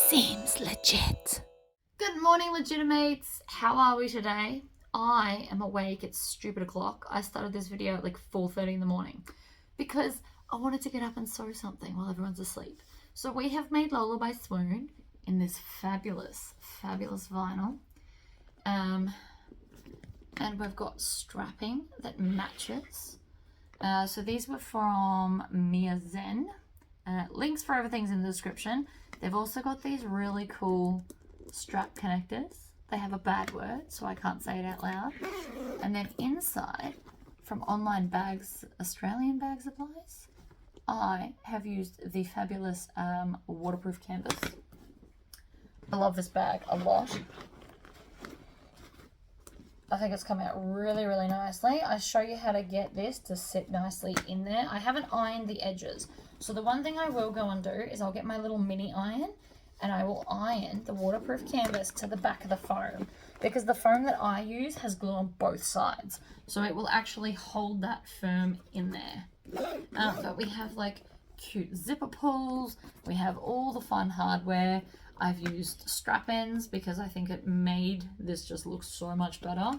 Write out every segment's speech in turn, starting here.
Seems legit. Good morning, Legitimates. How are we today? I am awake. It's stupid o'clock. I started this video at like 4:30 in the morning because I wanted to get up and sew something while everyone's asleep. So we have made Lola by Swoon in this fabulous vinyl. And we've got strapping that matches. So these were from Mia Zen. Links for everything's in the description. They've also got these really cool strap connectors. They have a bad word, so I can't say it out loud. And then inside, from Online Bags, Australian Bag Supplies, I have used the fabulous waterproof canvas. I love this bag a lot. I think it's come out really nicely. I show you how to get this to sit nicely in there. I haven't ironed the edges. So the one thing I will go and do is I'll get my little mini iron and I will iron the waterproof canvas to the back of the foam, because the foam that I use has glue on both sides. So it will actually hold that firm in there. But we have like cute zipper pulls. We have all the fun hardware. I've used strap ends because I think it made this just look so much better,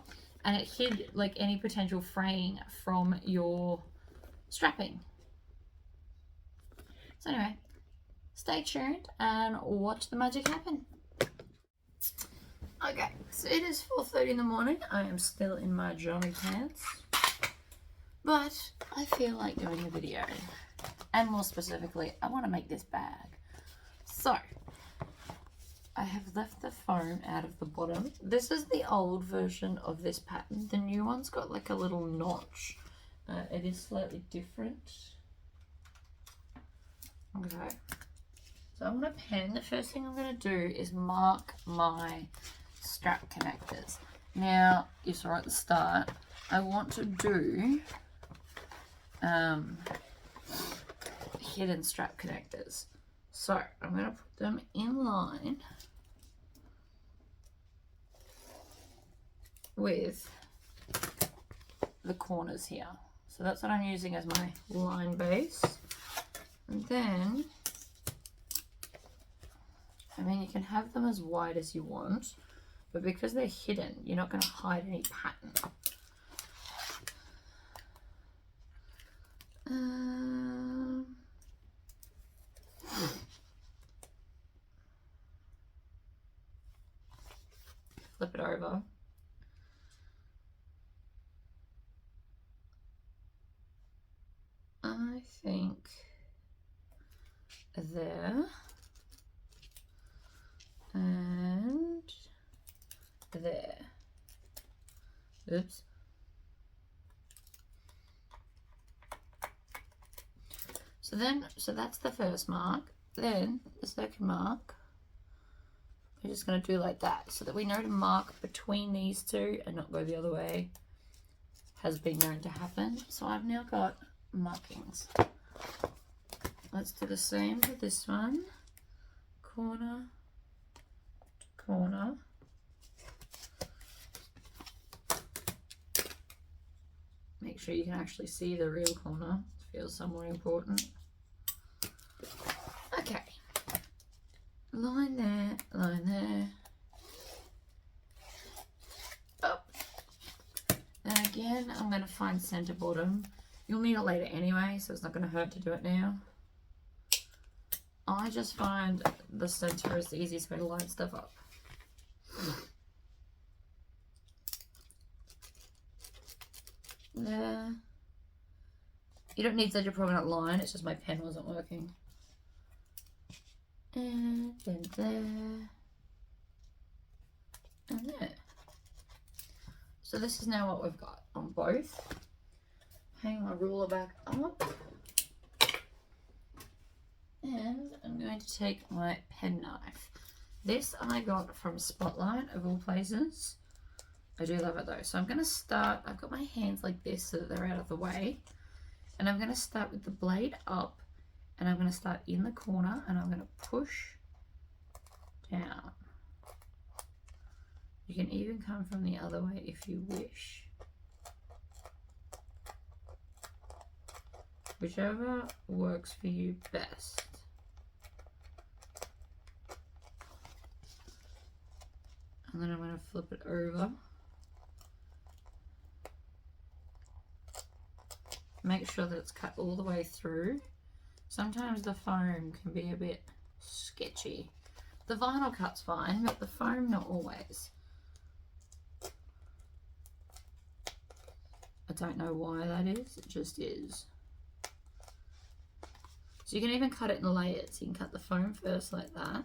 and it hid like any potential fraying from your strapping. So anyway, stay tuned and watch the magic happen. Okay, so it is 4:30 in the morning. I am still in my jammy pants, but I feel like doing a video, and more specifically, I want to make this bag. So I have left the foam out of the bottom. This is the old version of this pattern. The new one's got like a little notch. It is slightly different. Okay. So I'm going to pen. The first thing I'm going to do is mark my strap connectors. Now, you saw at the start, I want to do hidden strap connectors. So I'm going to put them in line with the corners here. So that's what I'm using as my line base. And then, I mean, you can have them as wide as you want, but because they're hidden, you're not going to hide any pattern. Flip it over. I think there and there. Oops. So that's the first mark. Then the second mark, we're just going to do like that so that we know to mark between these two and not go the other way. Has been known to happen. So I've now got markings. Let's do the same for this one. Corner to corner. Make sure you can actually see the real corner. It feels somewhat important. Okay. Line there, line there. Up. And again, I'm going to find center bottom. You'll need it later anyway, so it's not going to hurt to do it now. I just find the center is the easiest way to line stuff up. There. You don't need such a prominent line, it's just my pen wasn't working. And then there. And there. So this is now what we've got on both. Hang my ruler back up. And I'm going to take my pen knife. This I got from Spotlight, of all places. I do love it though. So I'm going to start, I've got my hands like this so that they're out of the way. And I'm going to start with the blade up. And I'm going to start in the corner and I'm going to push down. You can even come from the other way if you wish. Whichever works for you best. And then I'm going to flip it over. Make sure that it's cut all the way through. Sometimes the foam can be a bit sketchy. The vinyl cut's fine, but the foam not always. I don't know why that is, it just is. So you can even cut it in layers. You can cut the foam first like that.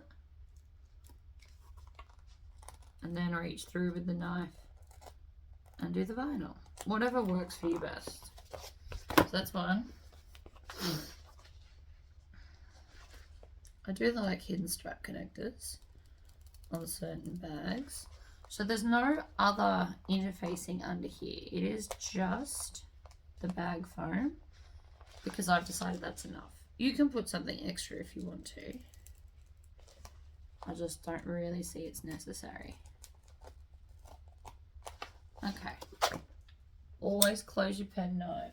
And then reach through with the knife and do the vinyl. Whatever works for you best. So that's one. I do like hidden strap connectors on certain bags. So there's no other interfacing under here. It is just the bag foam because I've decided that's enough. You can put something extra if you want to. I just don't really see it's necessary. Okay. Always close your pen knife.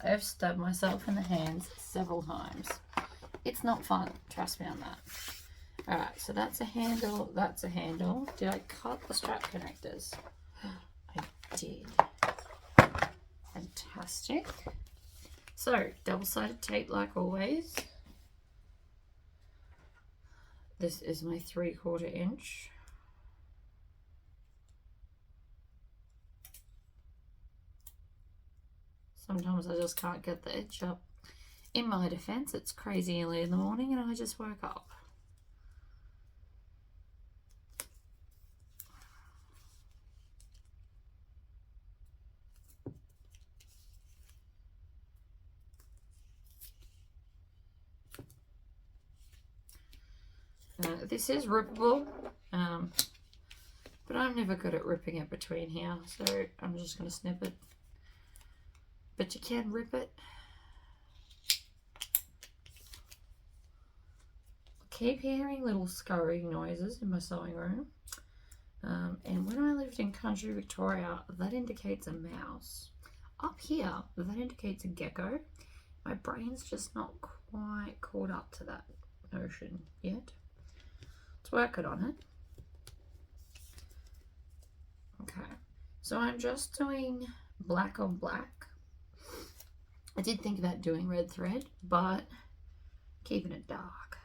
I have stabbed myself in the hands several times. It's not fun, trust me on that. Alright, so that's a handle, that's a handle. Did I cut the strap connectors? I did. Fantastic. So, double-sided tape like always. This is my 3/4 inch. Sometimes I just can't get the edge up. In my defense, it's crazy early in the morning and I just woke up. This is rippable, but I'm never good at ripping it between here, so I'm just going to snip it. But you can rip it. I keep hearing little scurrying noises in my sewing room, and when I lived in country Victoria, that indicates a mouse. Up here, that indicates a gecko. My brain's just not quite caught up to that notion yet. Let's work it on it. Okay, so I'm just doing black on black. I did think about doing red thread, but keeping it dark.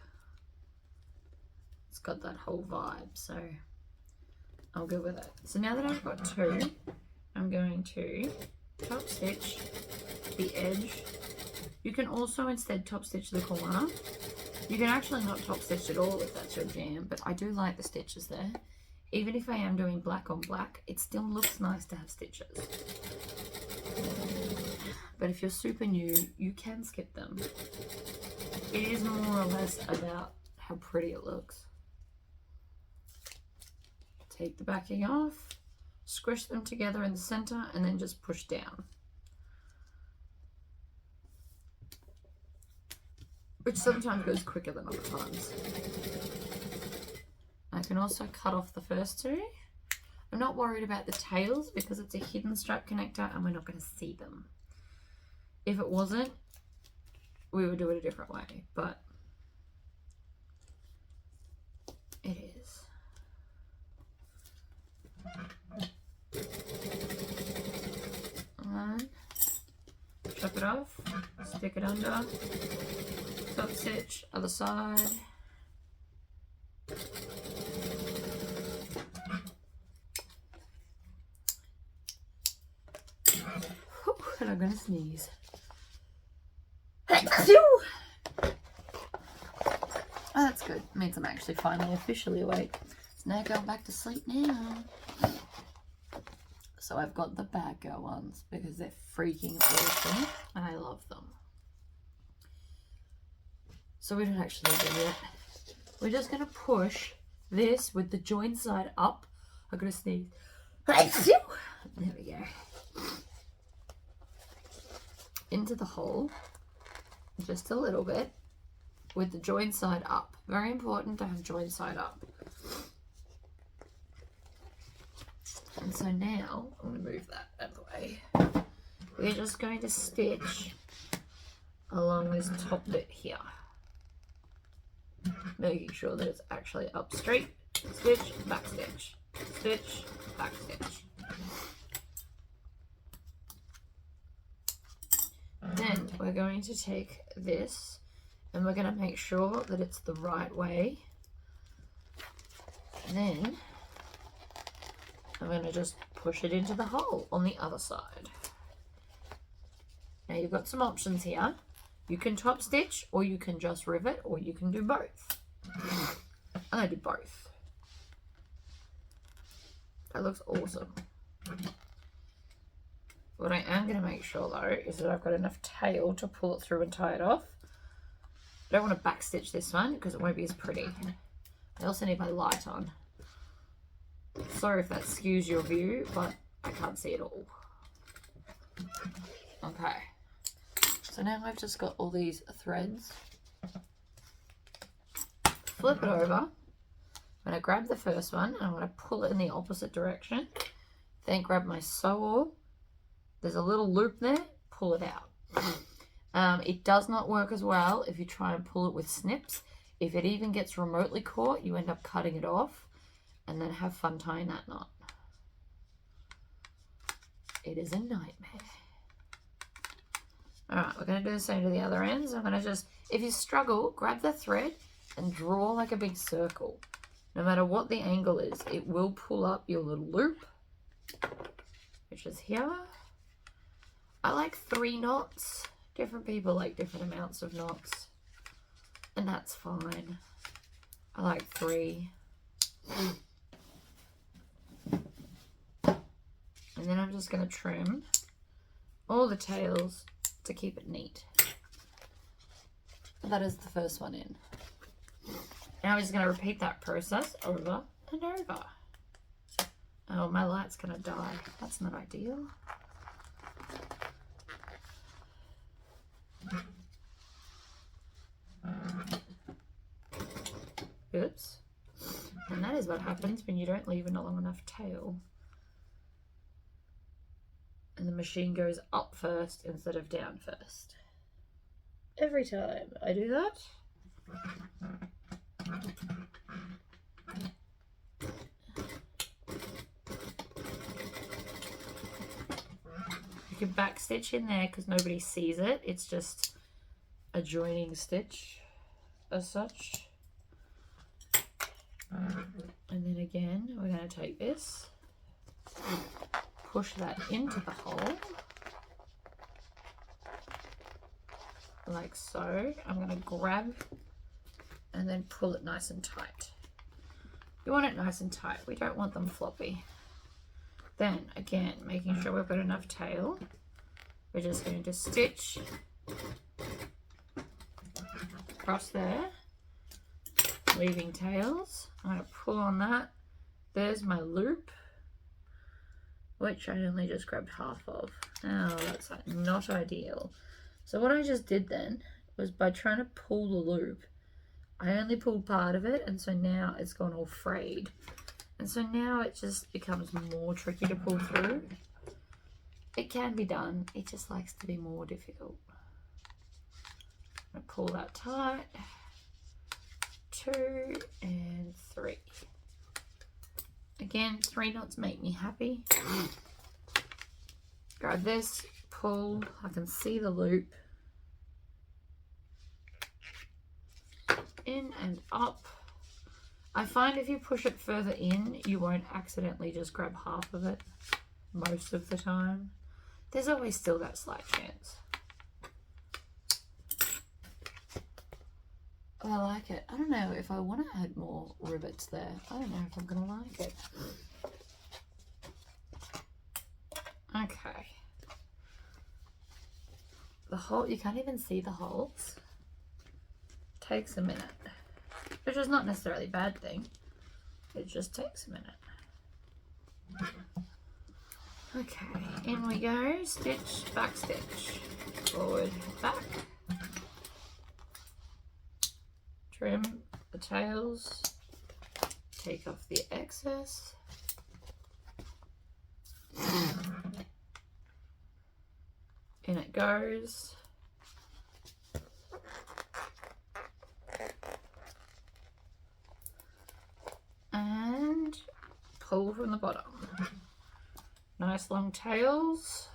It's got that whole vibe, so I'll go with it. So now that I've got two, I'm going to top stitch the edge. You can also instead top stitch the corner. You can actually not top stitch at all if that's your jam, but I do like the stitches there. Even if I am doing black on black, it still looks nice to have stitches. But if you're super new, you can skip them. It is more or less about how pretty it looks. Take the backing off, squish them together in the center, and then just push down. Which sometimes goes quicker than other times. I can also cut off the first two. I'm not worried about the tails because it's a hidden strap connector and we're not going to see them. If it wasn't, we would do it a different way, but it is. And chop it off, stick it under, top stitch, other side. And I'm gonna sneeze. Oh, that's good. It means I'm actually finally officially awake. So now going back to sleep now. So I've got the bad girl ones because they're freaking awesome and I love them. So we don't actually do it. We're just gonna push this with the joint side up. I'm gonna sneeze. There we go. Into the hole, just a little bit, with the joint side up. Very important to have joint side up. And so now, I'm going to move that out of the way. We're just going to stitch along this top bit here. Making sure that it's actually up straight, stitch, back stitch. stitch, back stitch. Then we're going to take this and we're going to make sure that it's the right way. And then I'm going to just push it into the hole on the other side. Now you've got some options here. You can top stitch, or you can just rivet, or you can do both. I'm going to do both. That looks awesome. What I am going to make sure though is that I've got enough tail to pull it through and tie it off. I don't want to backstitch this one because it won't be as pretty. I also need my light on. Sorry if that skews your view, but I can't see it all. Okay. So now I've just got all these threads. Flip it over. I'm going to grab the first one and I'm going to pull it in the opposite direction. Then grab my sew. There's a little loop there. Pull it out. It does not work as well if you try and pull it with snips. If it even gets remotely caught, you end up cutting it off and then have fun tying that knot. It is a nightmare. Alright, we're going to do the same to the other ends. I'm going to just, if you struggle, grab the thread and draw like a big circle. No matter what the angle is, it will pull up your little loop, which is here. I like 3 knots. Different people like different amounts of knots, and that's fine. I like 3. And then I'm just going to trim all the tails to keep it neat. That is the first one in. Now we're just going to repeat that process over and over. Oh, my light's going to die. That's not ideal. Oops. And that is what happens when you don't leave a long enough tail. And the machine goes up first instead of down first. Every time I do that. You can back stitch in there because nobody sees it. It's just a joining stitch as such. And then again, we're going to take this, push that into the hole, like so. I'm going to grab and then pull it nice and tight. You want it nice and tight. We don't want them floppy. Then again, making sure we've got enough tail, we're just going to stitch across there, leaving tails. I'm going to pull on that. There's my loop, which I only just grabbed half of. Oh, that's not ideal. So what I just did then was, by trying to pull the loop, I only pulled part of it, and so now it's gone all frayed. And so now it just becomes more tricky to pull through. It can be done, it just likes to be more difficult. I'm going to pull that tight. 2 and 3. Again, 3 knots make me happy. Grab this, pull, I can see the loop. In and up. I find if you push it further in, you won't accidentally just grab half of it most of the time. There's always still that slight chance. I like it. I don't know if I want to add more rivets there. I don't know if I'm going to like it. Okay. The hole, you can't even see the holes. Takes a minute. Which is not necessarily a bad thing. It just takes a minute. Okay, in we go. Stitch, back stitch. Forward, back. Trim the tails. Take off the excess. In it goes. And pull from the bottom. Nice long tails.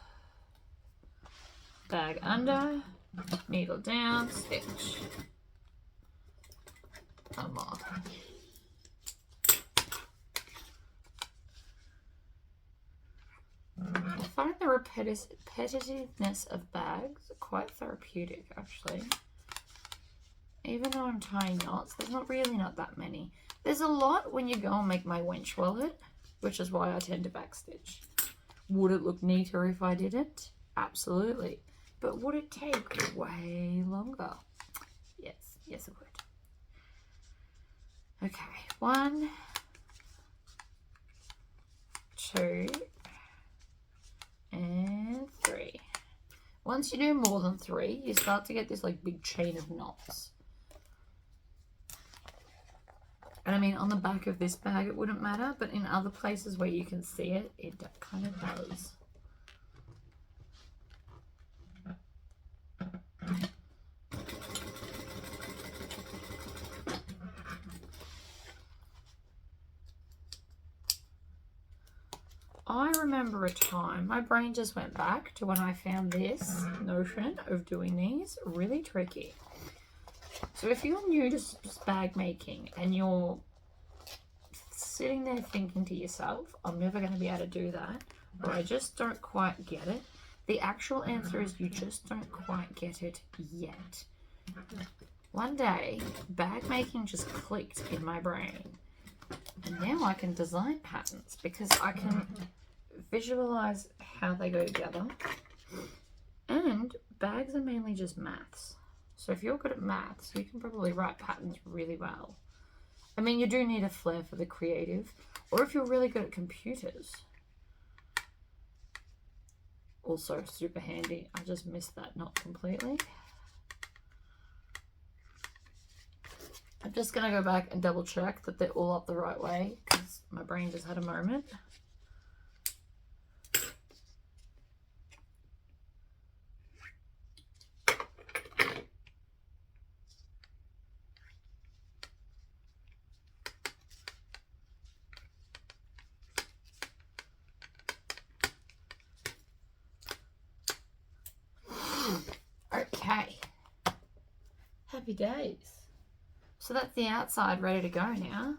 Bag under, needle down, stitch. One more. I find the repetitiveness of bags quite therapeutic, actually. Even though I'm tying knots, there's not that many. There's a lot when you go and make my wench wallet, which is why I tend to backstitch. Would it look neater if I didn't? Absolutely. But would it take way longer? Yes, yes it would. Okay, 1, 2, and 3. Once you do more than 3, you start to get this like big chain of knots. And I mean, on the back of this bag it wouldn't matter, but in other places where you can see it, it kind of does. I remember a time, my brain just went back to when I found this notion of doing these really tricky. So if you're new to bag making and you're sitting there thinking to yourself, I'm never going to be able to do that, or I just don't quite get it, the actual answer is you just don't quite get it yet. One day, bag making just clicked in my brain. And now I can design patterns because I can visualize how they go together. And bags are mainly just maths. So if you're good at maths, you can probably write patterns really well. I mean, you do need a flair for the creative, or if you're really good at computers. Also super handy. I just missed that knot completely. I'm just going to go back and double check that they're all up the right way because my brain just had a moment. Okay. Happy days. So that's the outside ready to go now,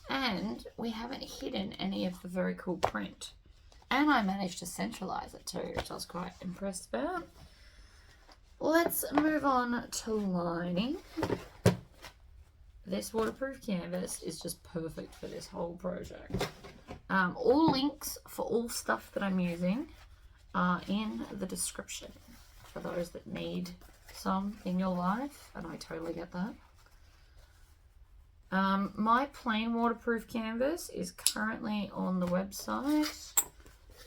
and we haven't hidden any of the very cool print, and I managed to centralize it too, which I was quite impressed about. Let's move on to lining. This waterproof canvas is just perfect for this whole project. All links for all stuff that I'm using are in the description for those that need some in your life, and I totally get that. My plain waterproof canvas is currently on the website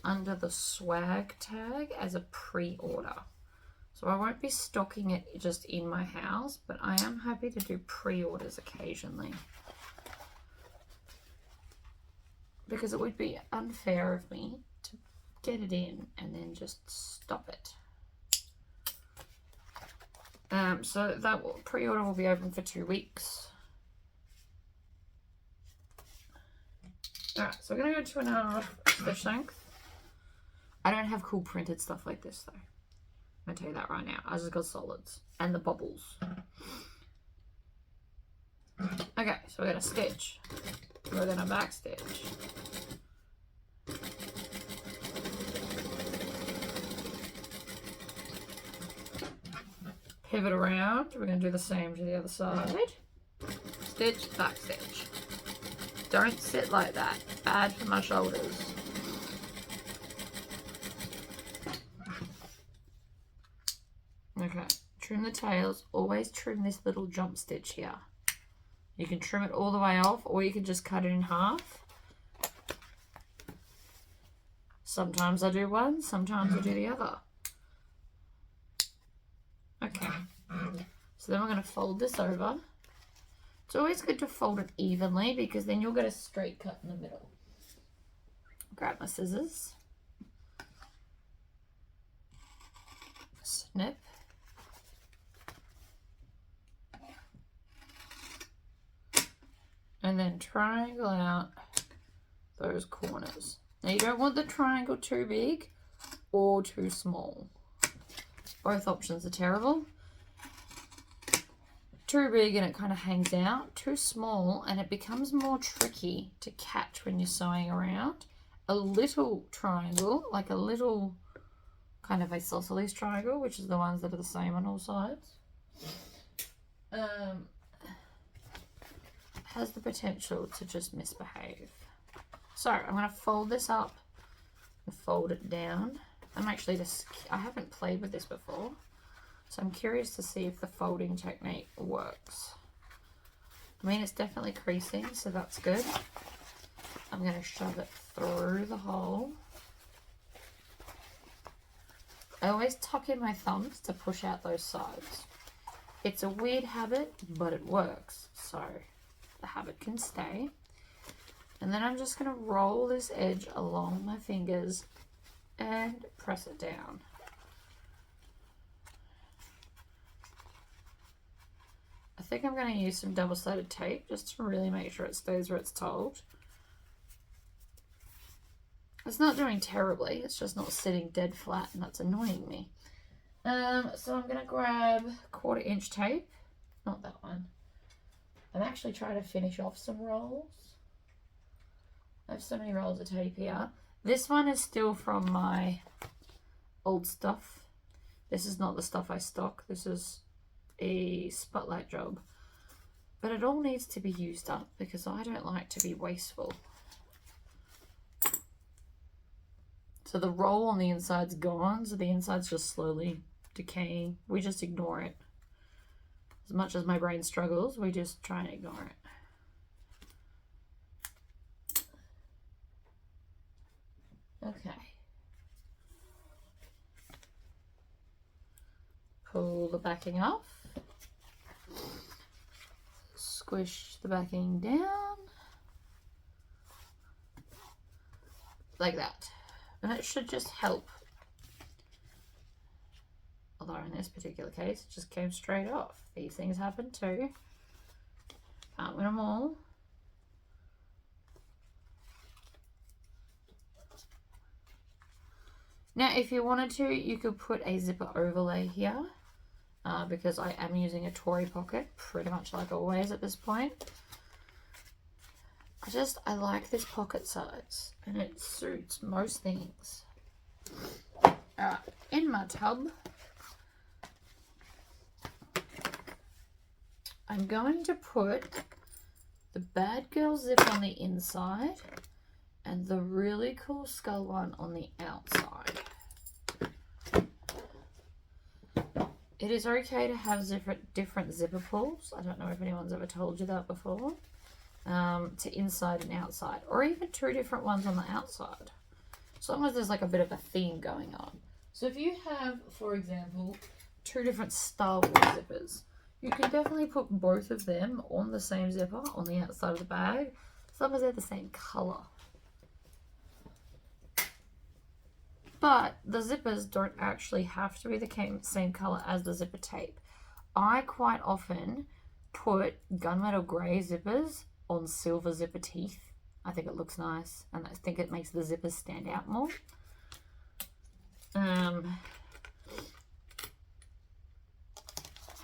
under the swag tag as a pre-order. So I won't be stocking it just in my house, but I am happy to do pre-orders occasionally. Because it would be unfair of me to get it in and then just stop it. So that pre-order will be open for 2 weeks. Alright, so we're going to go 2.5 stitch length. I don't have cool printed stuff like this though. I'm going to tell you that right now. I just got solids and the bubbles. Okay, so we're going to stitch. We're going to back stitch. Pivot around. We're going to do the same to the other side. Stitch, back stitch. Don't sit like that. Bad for my shoulders. Okay, trim the tails. Always trim this little jump stitch here. You can trim it all the way off, or you can just cut it in half. Sometimes I do one, sometimes I do the other. Okay, so then we're going to fold this over. It's always good to fold it evenly because then you'll get a straight cut in the middle. Grab my scissors. Snip. And then triangle out those corners. Now you don't want the triangle too big or too small. Both options are terrible. Too big and it kind of hangs out. Too small and it becomes more tricky to catch when you're sewing around. A little triangle, like a little kind of isosceles triangle, which is the ones that are the same on all sides, has the potential to just misbehave. So I'm going to fold this up and fold it down. I haven't played with this before, so I'm curious to see if the folding technique works. I mean, it's definitely creasing, so that's good. I'm going to shove it through the hole. I always tuck in my thumbs to push out those sides. It's a weird habit, but it works, so the habit can stay. And then I'm just going to roll this edge along my fingers and press it down. I think I'm going to use some double-sided tape just to really make sure it stays where it's told. It's not doing terribly, it's just not sitting dead flat, and that's annoying me. So I'm going to grab 1/4 inch tape, not that one. I'm actually trying to finish off some rolls. I have so many rolls of tape here. This one is still from my old stuff. This is not the stuff I stock. This is a spotlight job. But it all needs to be used up because I don't like to be wasteful. So the roll on the inside's gone, so the inside's just slowly decaying. We just ignore it. As much as my brain struggles, we just try and ignore it. Okay. Pull the backing off. Squish the backing down. Like that. And it should just help. Although in this particular case, it just came straight off. These things happen too. Can't win them all. Now, if you wanted to, you could put a zipper overlay here. Because I am using a Tory pocket, pretty much like always at this point. I like this pocket size, and it suits most things. Alright, in my tub, I'm going to put the Bad Girl zip on the inside and the really cool skull one on the outside. It is okay to have different zipper pulls. I don't know if anyone's ever told you that before. To inside and outside, or even 2 different ones on the outside, as long as there's like a bit of a theme going on. So if you have, for example, 2 different Star Wars zippers, you can definitely put both of them on the same zipper on the outside of the bag, as long as they're the same color. But the zippers don't actually have to be the same color as the zipper tape. I quite often put gunmetal gray zippers on silver zipper teeth. I think it looks nice, and I think it makes the zippers stand out more.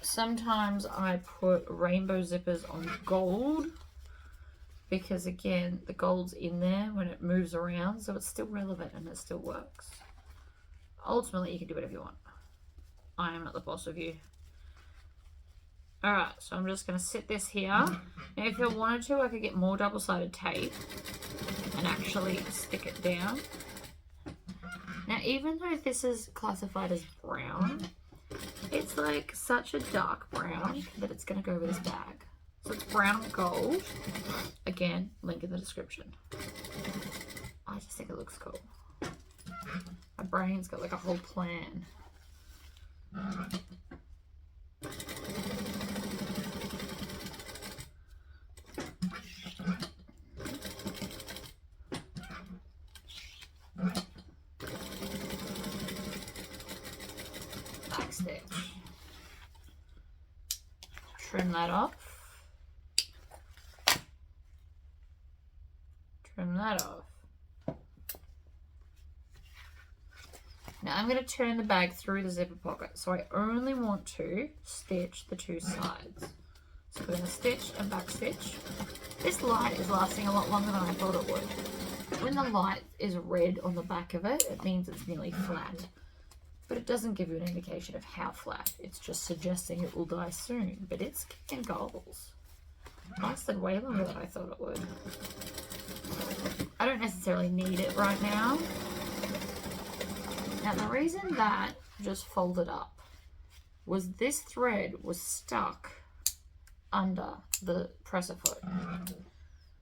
Sometimes I put rainbow zippers on gold because, again, the gold's in there when it moves around, so it's still relevant and it still works. Ultimately, you can do whatever you want. I am not the boss of you. Alright, so I'm just going to sit this here. Now, if I wanted to, I could get more double-sided tape and actually stick it down. Now, even though this is classified as brown, it's like such a dark brown that it's going to go with this bag. So it's brown and gold. Again, link in the description. I just think it looks cool. My brain's got like a whole plan. Backstitch. Trim that off. trim that off. Now I'm going to turn the bag through the zipper pocket, so I only want to stitch the two sides. So we're going to stitch and back stitch. This light is lasting a lot longer than I thought it would. When the light is red on the back of it, it means it's nearly flat. But it doesn't give you an indication of how flat. It's just suggesting it will die soon, but it's kicking goals. Lasted way longer than I thought it would. I don't necessarily need it right now. Now the reason that just folded up was this thread was stuck under the presser foot,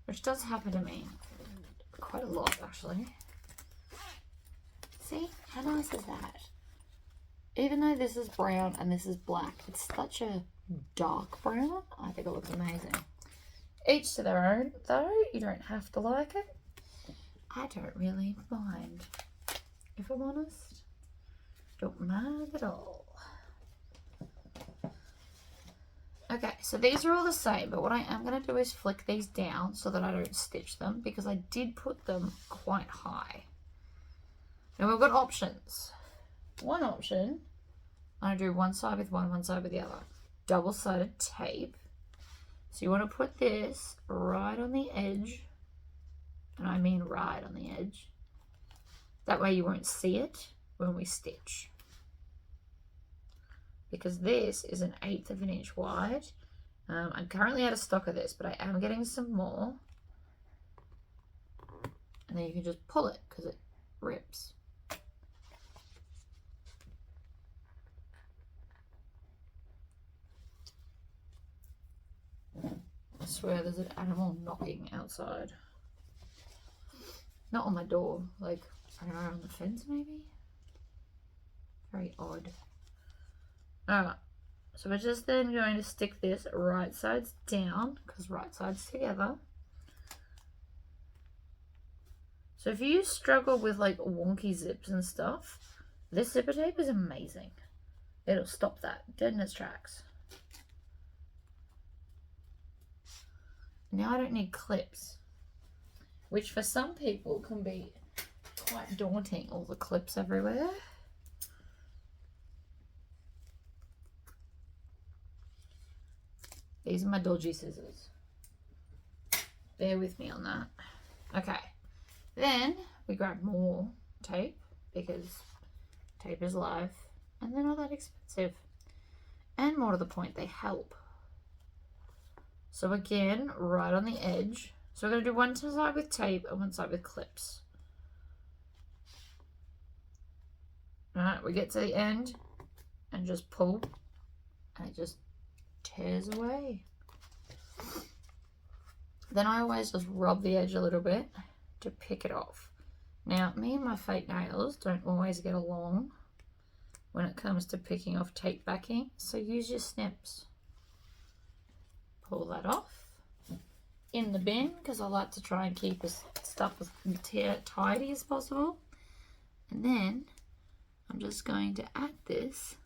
which does happen to me quite a lot actually. See, how nice is that? Even though this is brown and this is black, it's such a dark brown. I think it looks amazing. Each to their own though, you don't have to like it. I don't really mind, if I'm honest. Don't mind at all. Okay, so these are all the same, but what I am going to do is flick these down so that I don't stitch them, because I did put them quite high. Now we've got options. One option, I'm going to do one side with one side with the other. Double-sided tape. So you want to put this right on the edge, and I mean right on the edge. That way you won't see it when we stitch. Because this is an 1/8 of an inch wide. I'm currently out of stock of this, but I am getting some more. And then you can just pull it because it rips. I swear there's an animal knocking outside. Not on my door, like, I don't know, on the fence maybe? Very odd. Alright, so we're just then going to stick this right sides down, because right sides together. So if you struggle with like wonky zips and stuff, this zipper tape is amazing. It'll stop that dead in its tracks. Now I don't need clips, which for some people can be quite daunting, all the clips everywhere. These are my dodgy scissors. Bear with me on that. Okay, then we grab more tape because tape is life and they're not that expensive. And more to the point, they help. So again, right on the edge. So we're going to do one side with tape and one side with clips. Alright, we get to the end and just pull and it just tears away. Then I always just rub the edge a little bit to pick it off. Now, me and my fake nails don't always get along when it comes to picking off tape backing, so use your snips. Pull that off in the bin because I like to try and keep as stuff as tidy as possible. And then I'm just going to add this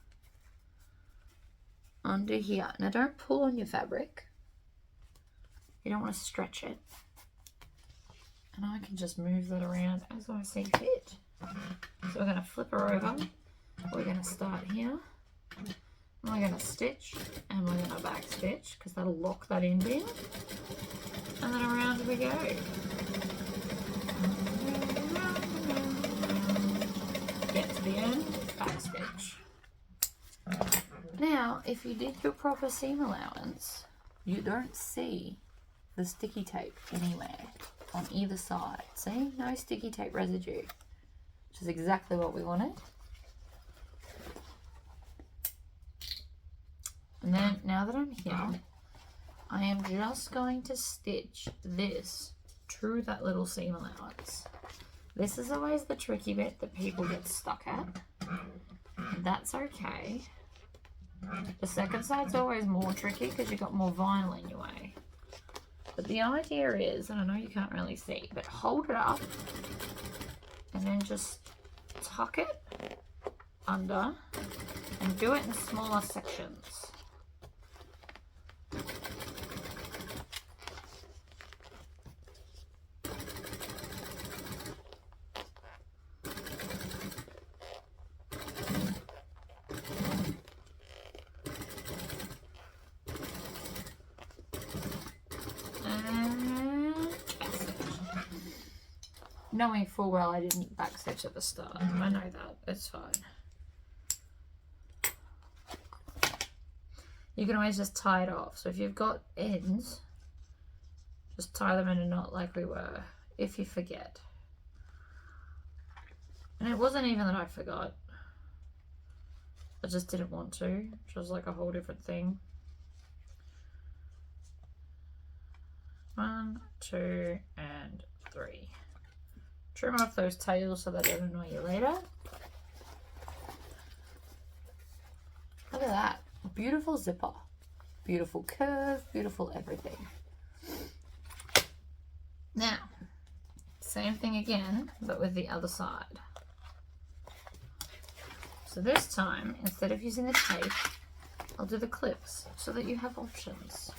under here. Now don't pull on your fabric. You don't want to stretch it. And I can just move that around as I see fit. So we're going to flip her over. We're going to start here. We're going to stitch and we're going to back stitch because that'll lock that in there. And then around we go. Get to the end, back stitch. Now, if you did your proper seam allowance, you don't see the sticky tape anywhere on either side. See? No sticky tape residue, which is exactly what we wanted. And then, now that I'm here, I am just going to stitch this to that little seam allowance. This is always the tricky bit that people get stuck at. That's okay. The second side's always more tricky because you've got more vinyl in your way. But the idea is, and I know you can't really see, but hold it up and then just tuck it under and do it in smaller sections. knowing full well I didn't backstitch at the start. I know that. It's fine. You can always just tie it off. So if you've got ends, just tie them in a knot like we were, if you forget. And it wasn't even that I forgot. I just didn't want to, which was like a whole different thing. 1, 2, and 3. Trim off those tails so they don't annoy you later. Look at that. Beautiful zipper. Beautiful curve, beautiful everything. Now, same thing again, but with the other side. So this time, instead of using the tape, I'll do the clips so that you have options.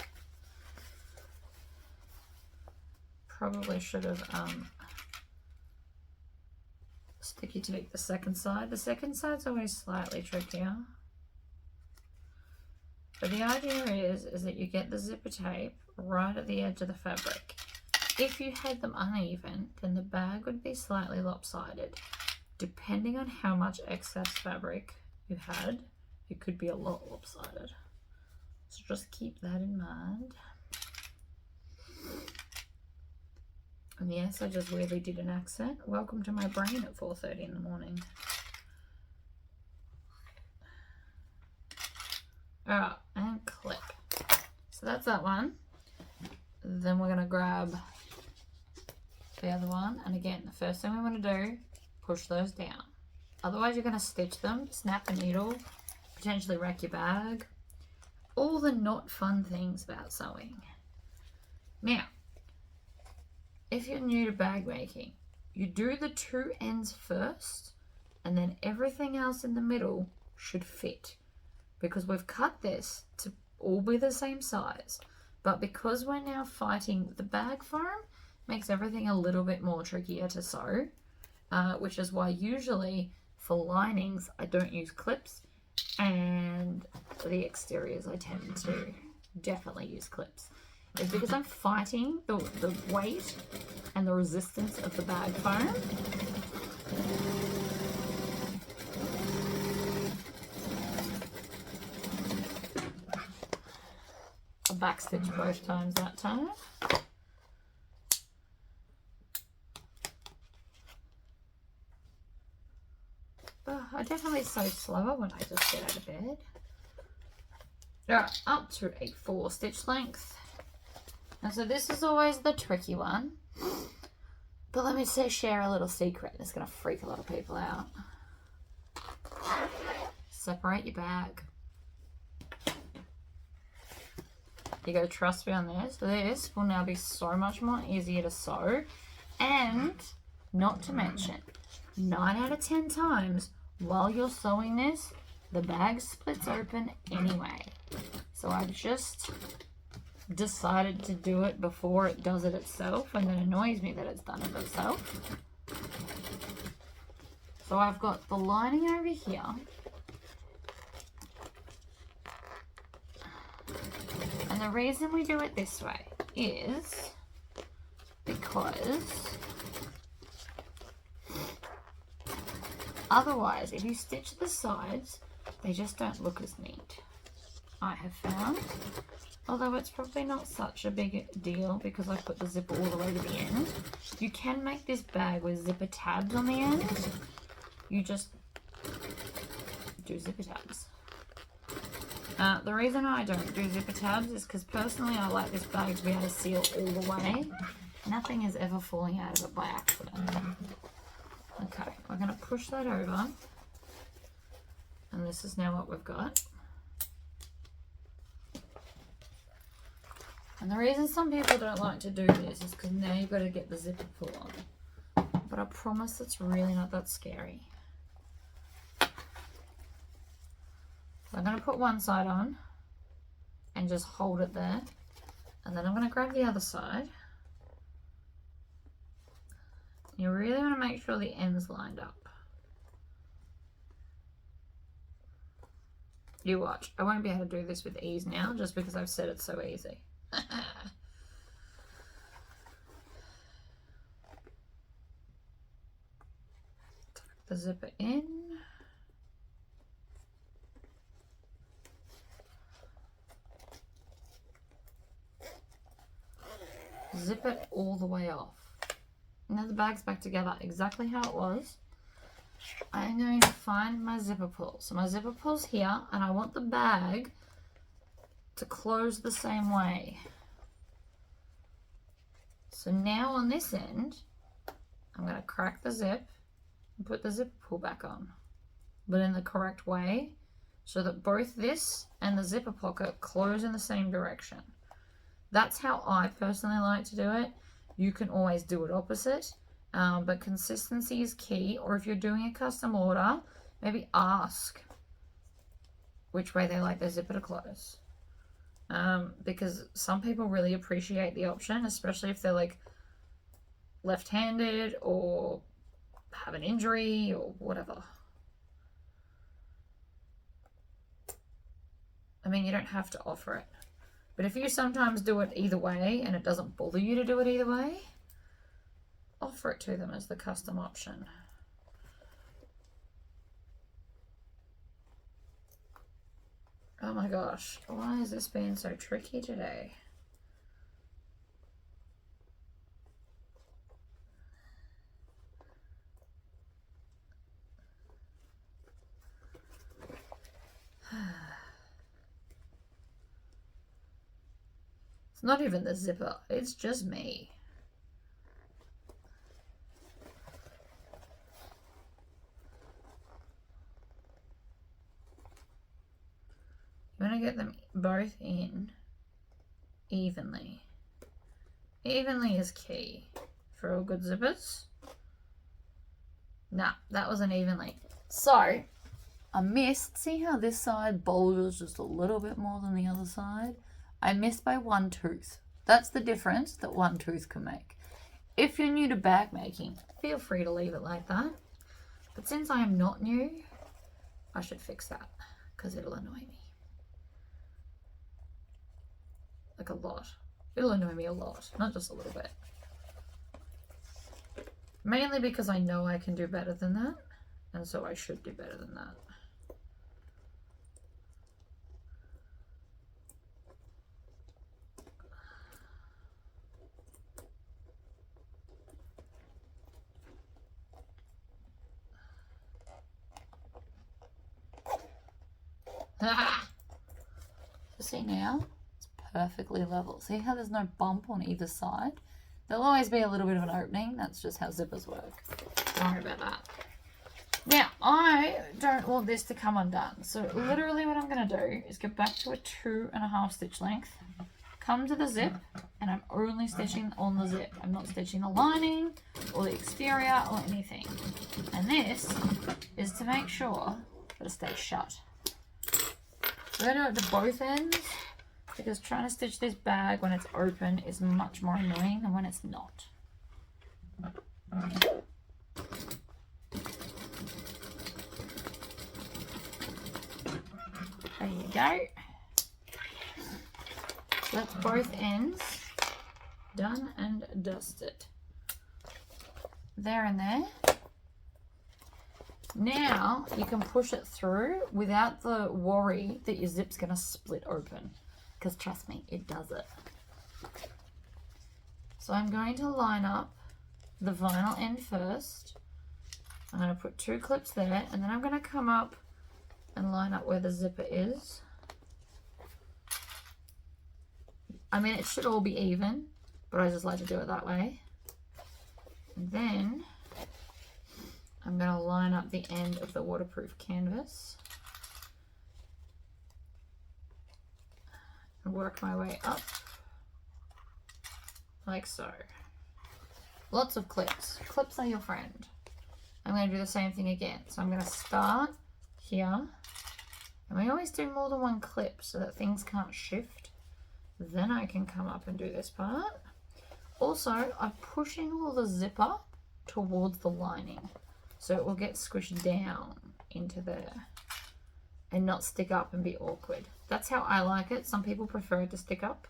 Probably should have sticky tape the second side. The second side's always slightly trickier. But the idea is that you get the zipper tape right at the edge of the fabric. If you had them uneven, then the bag would be slightly lopsided. Depending on how much excess fabric you had, it could be a lot lopsided. So just keep that in mind. And yes, I just weirdly did an accent. Welcome to my brain at 4:30 in the morning. Alright, and clip. So that's that one. Then we're going to grab the other one. And again, the first thing we want to do, push those down. Otherwise you're going to stitch them, snap the needle, potentially wreck your bag. All the not fun things about sewing. Now, if you're new to bag making, you do the two ends first, and then everything else in the middle should fit. Because we've cut this to all be the same size. But because we're now fighting the bag foam, makes everything a little bit more trickier to sew. Which is why usually for linings I don't use clips, and for the exteriors I tend to definitely use clips. It's because I'm fighting the weight and the resistance of the bag foam. I backstitch both times that time. I definitely sew slower when I just get out of bed. Alright, up to a 4 stitch length. And so this is always the tricky one. But let me share a little secret that's going to freak a lot of people out. Separate your bag. You got to trust me on this. This will now be so much more easier to sew. And not to mention, 9 out of 10 times while you're sewing this, the bag splits open anyway. So I've just decided to do it before it does it itself, and it annoys me that it's done it itself. So I've got the lining over here. And the reason we do it this way is because otherwise, if you stitch the sides, they just don't look as neat, I have found. Although it's probably not such a big deal because I put the zipper all the way to the end. You can make this bag with zipper tabs on the end. You just do zipper tabs. The reason I don't do zipper tabs is because personally I like this bag to be able to seal all the way. Nothing is ever falling out of it by accident. Okay, we're going to push that over. And this is now what we've got. And the reason some people don't like to do this is because now you've got to get the zipper pull on. But I promise it's really not that scary. So I'm going to put one side on and just hold it there. And then I'm going to grab the other side. You really want to make sure the end's lined up. You watch. I won't be able to do this with ease now just because I've said it's so easy. the zipper in. Zip it all the way off. Now the bag's back together exactly how it was. I'm going to find my zipper pull. So my zipper pull's here, and I want the bag to close the same way. So now on this end, I'm going to crack the zip and put the zipper pull back on, but in the correct way, so that both this and the zipper pocket close in the same direction. That's how I personally like to do it. You can always do it opposite, but consistency is key. Or if you're doing a custom order, maybe ask which way they like their zipper to close. Because some people really appreciate the option, especially if they're like left-handed or have an injury or whatever. I mean, you don't have to offer it. But if you sometimes do it either way and it doesn't bother you to do it either way, offer it to them as the custom option. Oh my gosh, why is this being so tricky today? It's not even the zipper, it's just me. You want to get them both in evenly. Evenly is key for all good zippers. Nah, that wasn't evenly. So, I missed, see how this side bulges just a little bit more than the other side? I missed by one tooth. That's the difference that one tooth can make. If you're new to bag making, feel free to leave it like that. But since I am not new, I should fix that because it'll annoy me. Like a lot. It'll annoy me a lot, not just a little bit. Mainly because I know I can do better than that, and so I should do better than that. Ah! See now? It's perfectly level. See how there's no bump on either side? There'll always be a little bit of an opening. That's just how zippers work. Don't worry about that. Now, I don't want this to come undone. So literally what I'm going to do is get back to a 2.5 stitch length, come to the zip, and I'm only stitching on the zip. I'm not stitching the lining or the exterior or anything. And this is to make sure that it stays shut. So I do it to both ends, because trying to stitch this bag when it's open is much more annoying than when it's not. There you go. So that's both ends done and dusted. There and there. Now you can push it through without the worry that your zip's going to split open. Because trust me, it does it. So I'm going to line up the vinyl end first. I'm going to put 2 clips there, and then I'm going to come up and line up where the zipper is. I mean, it should all be even, but I just like to do it that way. And then I'm going to line up the end of the waterproof canvas and work my way up like so. Lots of clips. Clips are your friend. I'm going to do the same thing again. So I'm going to start here, and we always do more than one clip so that things can't shift. Then I can come up and do this part. Also, I'm pushing all the zipper towards the lining, so it will get squished down into there and not stick up and be awkward. That's how I like it. Some people prefer it to stick up.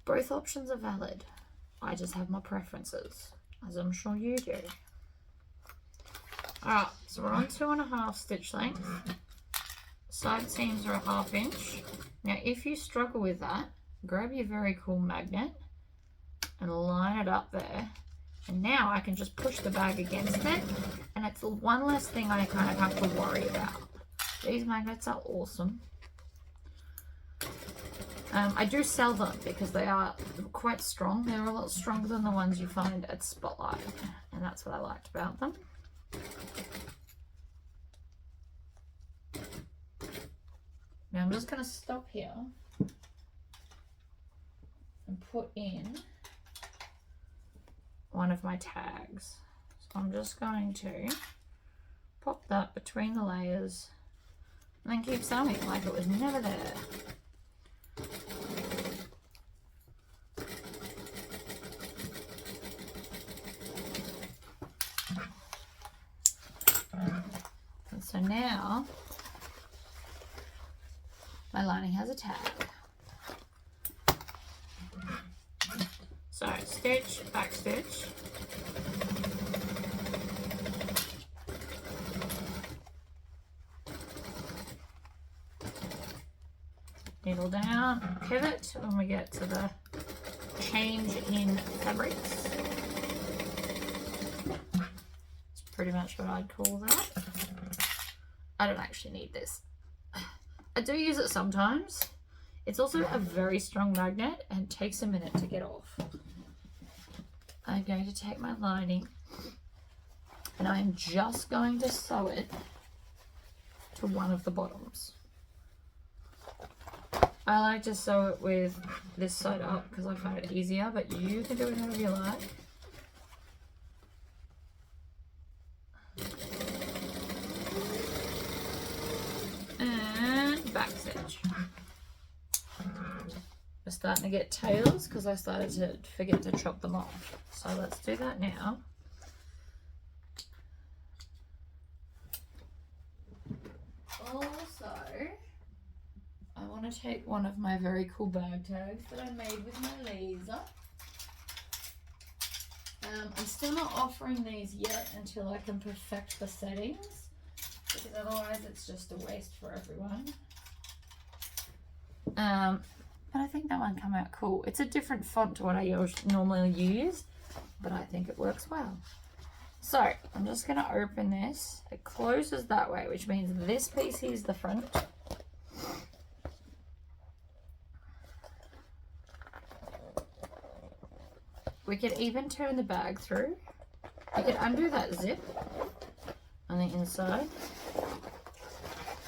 Both options are valid. I just have my preferences, as I'm sure you do. Alright, so we're on 2.5 stitch length. Side seams are 1/2 inch. Now if you struggle with that, grab your very cool magnet and line it up there. And now I can just push the bag against it, and it's one less thing I kind of have to worry about. These magnets are awesome. I do sell them because they are quite strong. They're a lot stronger than the ones you find at Spotlight, and that's what I liked about them. Now I'm just going to stop here and put in one of my tags. So I'm just going to pop that between the layers and then keep sewing like it was never there. And so now my lining has a tag. So stitch, back stitch. Needle down, pivot when we get to the change in fabrics. It's pretty much what I'd call that. I don't actually need this. I do use it sometimes. It's also a very strong magnet and takes a minute to get off. I'm going to take my lining and I'm just going to sew it to one of the bottoms. I like to sew it with this side up because I find it easier, but you can do it however you like. And back stitch. We're starting to get tails because I started to forget to chop them off. So let's do that now. Also, I want to take one of my very cool bag tags that I made with my laser. I'm still not offering these yet until I can perfect the settings, because otherwise it's just a waste for everyone. But I think that one came out cool. It's a different font to what I normally use, but I think it works well. So I'm just going to open this. It closes that way, which means this piece here is the front. We could even turn the bag through. We could undo that zip on the inside.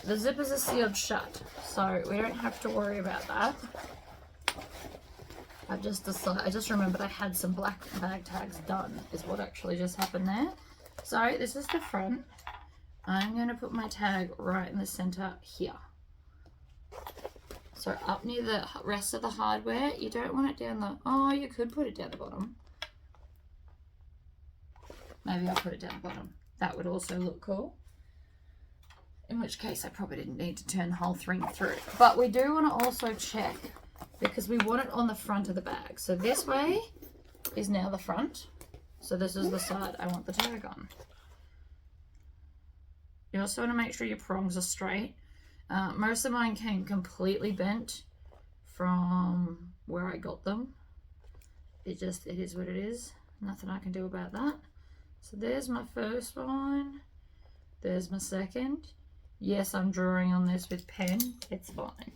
The zippers are sealed shut, so we don't have to worry about that. I just remembered I had some black bag tags done, is what actually just happened there. So this is the front. I'm going to put my tag right in the center here. So up near the rest of the hardware, you don't want it down the, oh, you could put it down the bottom. Maybe I'll put it down the bottom. That would also look cool. In which case I probably didn't need to turn the whole thing through. But we do want to also check, because we want it on the front of the bag. So this way is now the front. So this is the side I want the tag on. You also want to make sure your prongs are straight. Most of mine came completely bent from where I got them. It is what it is. Nothing I can do about that. So there's my first one. There's my second. Yes, I'm drawing on this with pen. It's fine.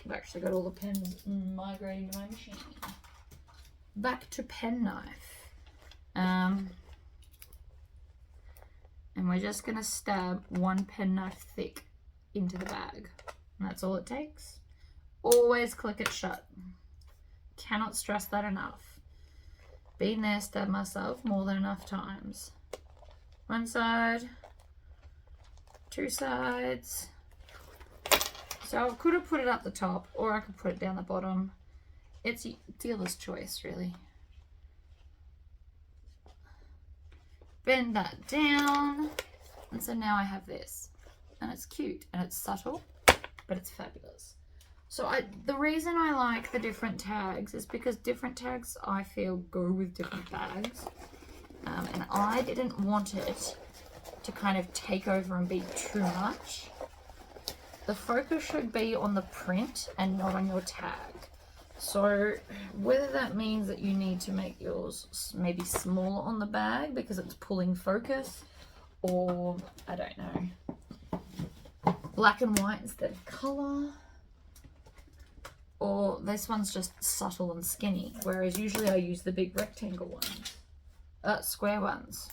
I've actually got all the pens migrating to my machine. Back to penknife. And we're just going to stab one penknife thick into the bag. And that's all it takes. Always click it shut. Cannot stress that enough. Been there, stabbed myself more than enough times. One side. Two sides. So I could have put it up the top, or I could put it down the bottom. It's dealer's choice, really. Bend that down. And so now I have this. And it's cute and it's subtle, but it's fabulous. So the reason I like the different tags is because different tags, I feel, go with different bags. And I didn't want it to kind of take over and be too much. The focus should be on the print and not on your tag. So whether that means that you need to make yours maybe smaller on the bag because it's pulling focus, or I don't know, black and white instead of color, or this one's just subtle and skinny, whereas usually I use the big rectangle ones, square ones.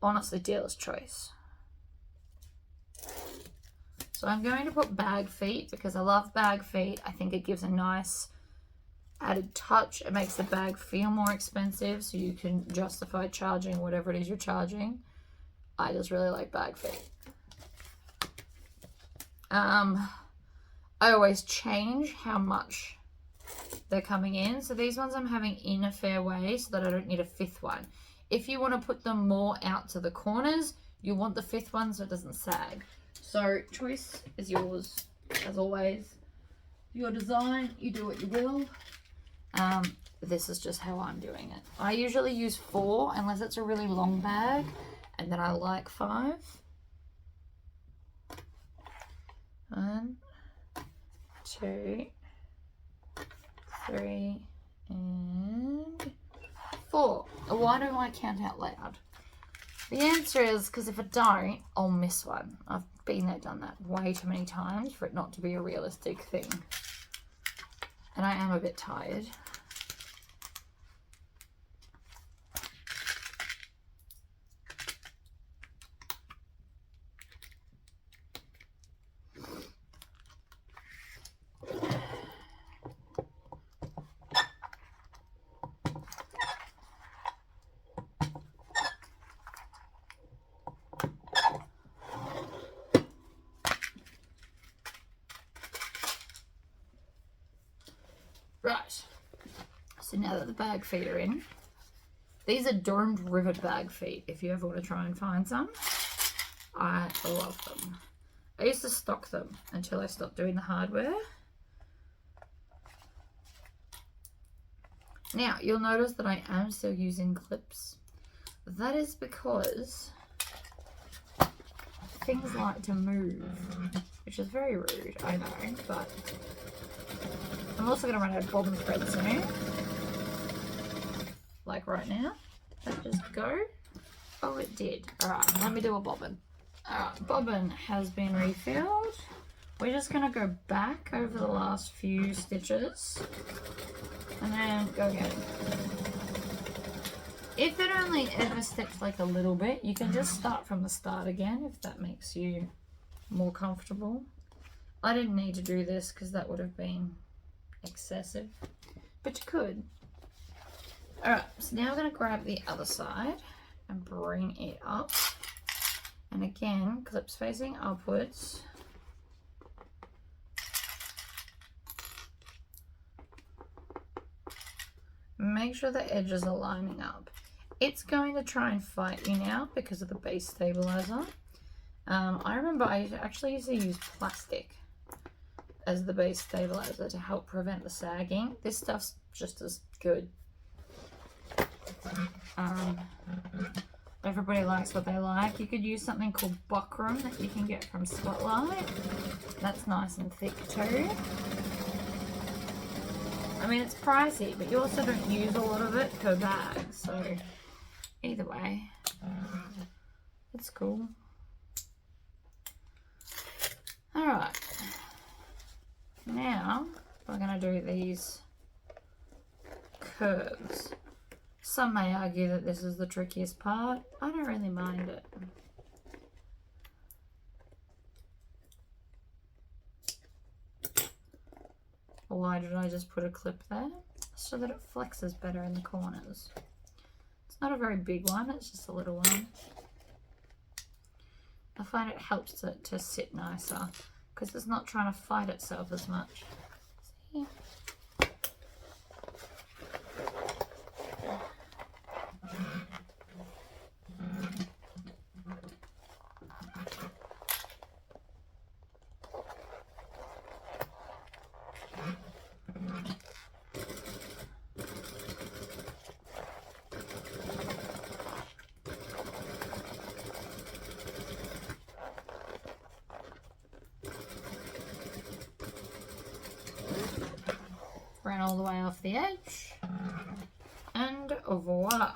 Honestly, dealer's choice. So I'm going to put bag feet because I love bag feet. I think it gives a nice added touch. It makes the bag feel more expensive so you can justify charging whatever it is you're charging. I just really like bag feet. I always change how much they're coming in. So these ones I'm having in a fair way so that I don't need a fifth one. If you want to put them more out to the corners, you want the fifth one so it doesn't sag. So choice is yours, as always. Your design, you do what you will. This is just how I'm doing it. I usually use 4 unless it's a really long bag, and then I like 5. 1, 2, 3, and 4. Why do I count out loud? The answer is because if I don't, I'll miss one. I've been there, done that way too many times for it not to be a realistic thing. And I am a bit tired. Right, so now that the bag feet are in, these are domed rivet bag feet if you ever want to try and find some. I love them. I used to stock them until I stopped doing the hardware. Now, you'll notice that I am still using clips. That is because things like to move, which is very rude, I know, but I'm also going to run out of bobbin thread soon. Like right now. That just go. Oh, it did. Alright, let me do a bobbin. Alright, bobbin has been refilled. We're just going to go back over the last few stitches. And then go again. If it only ever stitched like a little bit, you can just start from the start again if that makes you more comfortable. I didn't need to do this because that would have been excessive, but you could. Alright, so now we're going to grab the other side and bring it up. And again, clips facing upwards. Make sure the edges are lining up. It's going to try and fight you now because of the base stabilizer. I remember I actually used to use plastic as the base stabilizer to help prevent the sagging. This stuff's just as good. Everybody likes what they like. You could use something called Buckram that you can get from Spotlight. That's nice and thick too. I mean, it's pricey, but you also don't use a lot of it per bag, so either way, it's cool. Alright, now we're going to do these curves. Some may argue that this is the trickiest part. I don't really mind it. Why did I just put a clip there? So that it flexes better in the corners. It's not a very big one, it's just a little one. I find it helps it to sit nicer because it's not trying to fight itself as much. See? going all the way off the edge. And voila.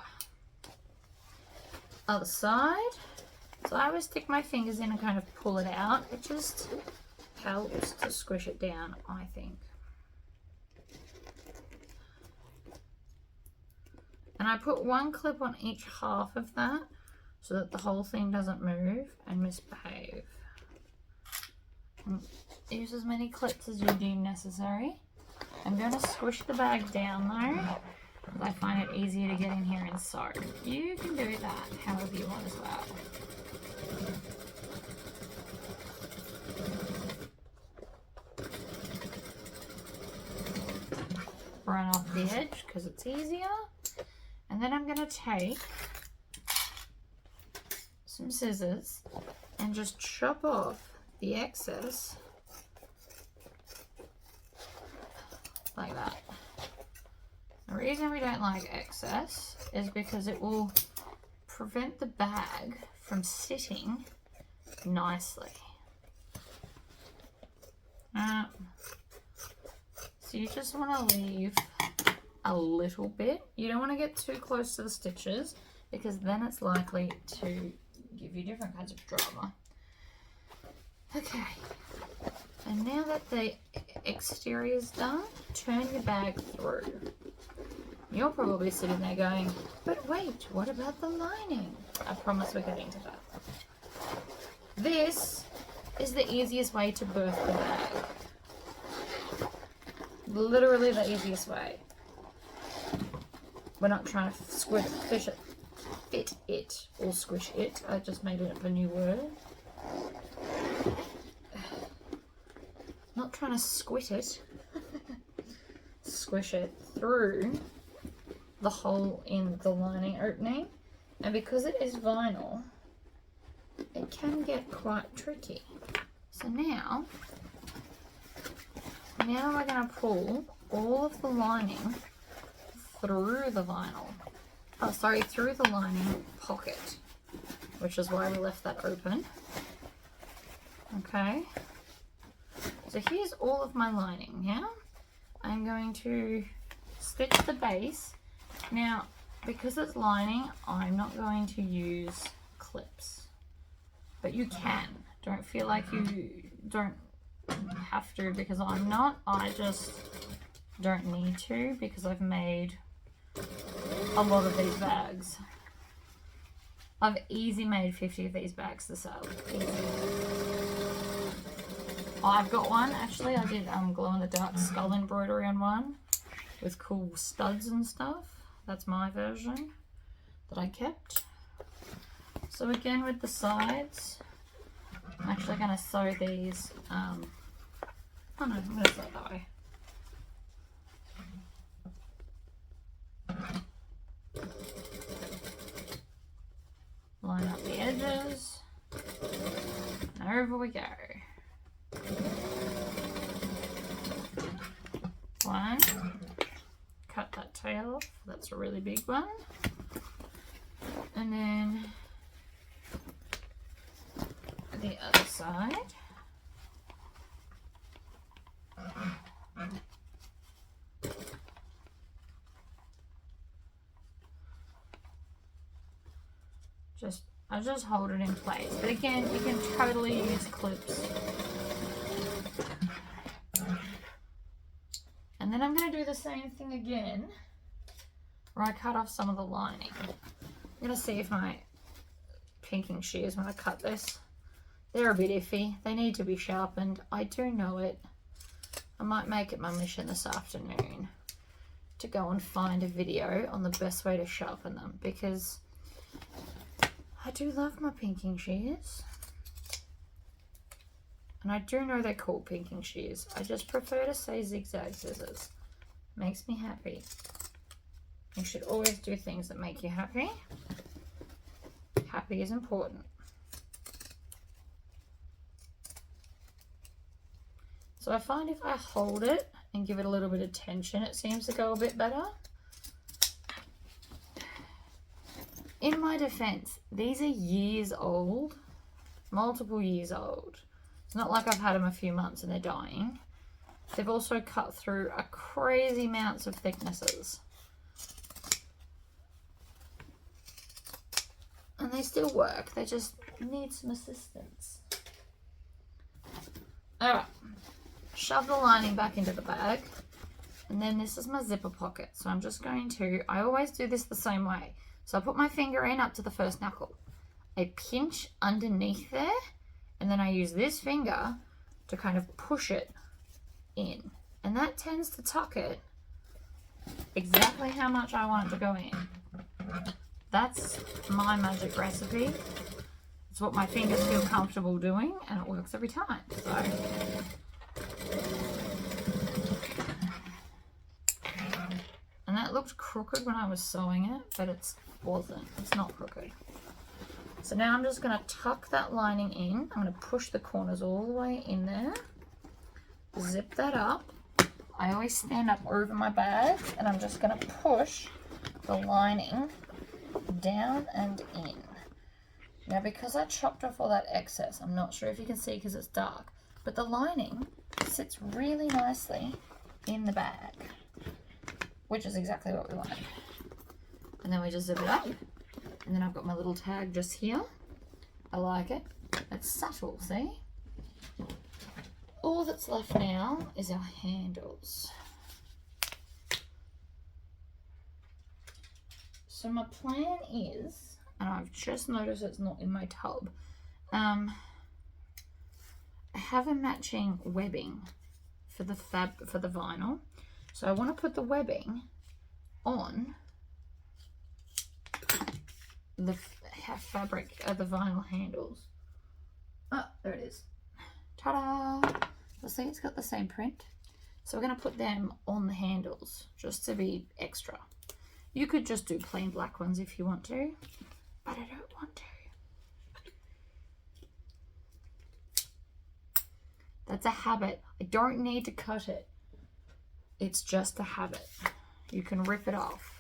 Other side. So I always stick my fingers in and kind of pull it out. It just helps to squish it down, I think. And I put one clip on each half of that so that the whole thing doesn't move and misbehave. And use as many clips as you deem necessary. I'm going to squish the bag down though, because I find it easier to get in here and sew. You can do that however you want as well. Run off the edge because it's easier. And then I'm going to take some scissors and just chop off the excess like that. The reason we don't like excess is because it will prevent the bag from sitting nicely. So you just want to leave a little bit. You don't want to get too close to the stitches because then it's likely to give you different kinds of drama. Okay, and now that the exterior is done, turn your bag through. You're probably sitting there going, but wait, what about the lining? I promise we're getting to that. This is the easiest way to birth the bag. Literally the easiest way. We're not trying to fit it, or squish it. I just made up a new word. Not trying to squit it. Squish it through the hole in the lining opening. And because it is vinyl, it can get quite tricky. So now we're going to pull all of the lining through the vinyl. Oh, sorry, through the lining pocket, which is why we left that open. Okay. So here's all of my lining. Now I'm going to stitch the base. Now, because it's lining, I'm not going to use clips, but you can. Don't feel like you don't have to because I'm not. I just don't need to because I've made a lot of these bags. I've easy made 50 of these bags to sell. Easy. I've got one actually. I did glow in the dark skull embroidery on one with cool studs and stuff. That's my version that I kept. So again with the sides, I'm actually going to sew these. Oh no, I'm going to sew it that way. Line up the edges, and over we go. One, cut that tail off, that's a really big one. And then the other side. I just hold it in place. But again, you can totally use clips. And then I'm going to do the same thing again, where I cut off some of the lining. I'm going to see if my pinking shears, when I cut this, they're a bit iffy. They need to be sharpened. I do know it. I might make it my mission this afternoon to go and find a video on the best way to sharpen them, because I do love my pinking shears. And I do know they're called pinking shears. I just prefer to say zigzag scissors. Makes me happy. You should always do things that make you happy. Happy is important. So I find if I hold it and give it a little bit of tension, it seems to go a bit better. In my defense, these are years old, multiple years old. It's not like I've had them a few months and they're dying. They've also cut through a crazy amounts of thicknesses. And they still work, they just need some assistance. Alright, shove the lining back into the bag. And then this is my zipper pocket. So I'm just going to, I always do this the same way. So I put my finger in up to the first knuckle. I pinch underneath there, and then I use this finger to kind of push it in. And that tends to tuck it exactly how much I want it to go in. That's my magic recipe. It's what my fingers feel comfortable doing, and it works every time. So and that looked crooked when I was sewing it, but it wasn't. It's not crooked. So now I'm just going to tuck that lining in. I'm going to push the corners all the way in there. Zip that up. I always stand up over my bag, and I'm just going to push the lining down and in. Now, because I chopped off all that excess, I'm not sure if you can see because it's dark, but the lining sits really nicely in the bag, which is exactly what we wanted. And then we just zip it up. And then I've got my little tag just here. I like it. It's subtle, see? All that's left now is our handles. So my plan is, and I've just noticed it's not in my tub, I have a matching webbing for the vinyl. So I want to put the webbing on the fabric of the vinyl handles. Oh, there it is. Ta-da! You'll see it's got the same print. So we're going to put them on the handles just to be extra. You could just do plain black ones if you want to, but I don't want to. That's a habit. I don't need to cut it. It's just a habit. You can rip it off.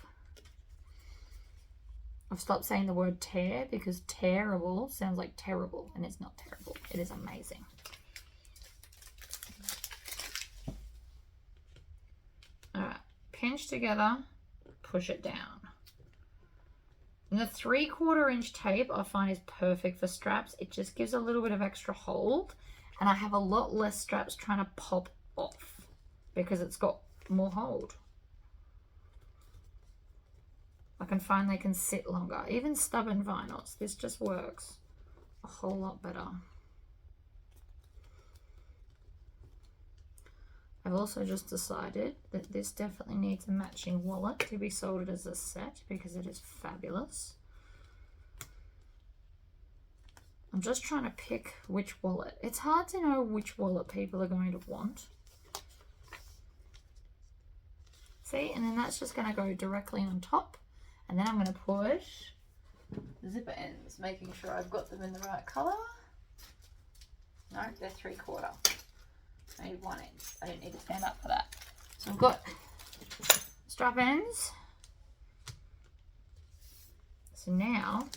I've stopped saying the word tear because terrible sounds like terrible, and it's not terrible. It is amazing. Alright, pinch together, push it down. And the 3/4 inch tape I find is perfect for straps. It just gives a little bit of extra hold, and I have a lot less straps trying to pop off because it's got more hold. I can find they can sit longer. Even stubborn vinyls, this just works a whole lot better. I've also just decided that this definitely needs a matching wallet to be sold as a set because it is fabulous. I'm just trying to pick which wallet. It's hard to know which wallet people are going to want. See, and then that's just going to go directly on top. And then I'm going to push the zipper ends, making sure I've got them in the right colour. No, they're 3/4. I need 1 inch. I didn't need to stand up for that. So I've got strap ends. So now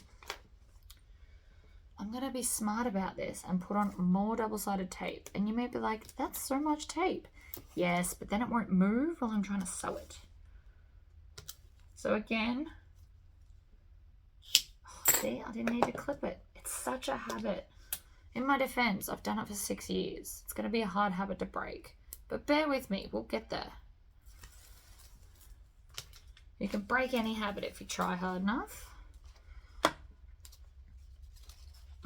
I'm going to be smart about this and put on more double-sided tape. And you may be like, that's so much tape. Yes, but then it won't move while I'm trying to sew it. So again, see, I didn't need to clip it. It's such a habit. In my defense, I've done it for 6 years. It's going to be a hard habit to break. But bear with me, we'll get there. You can break any habit if you try hard enough.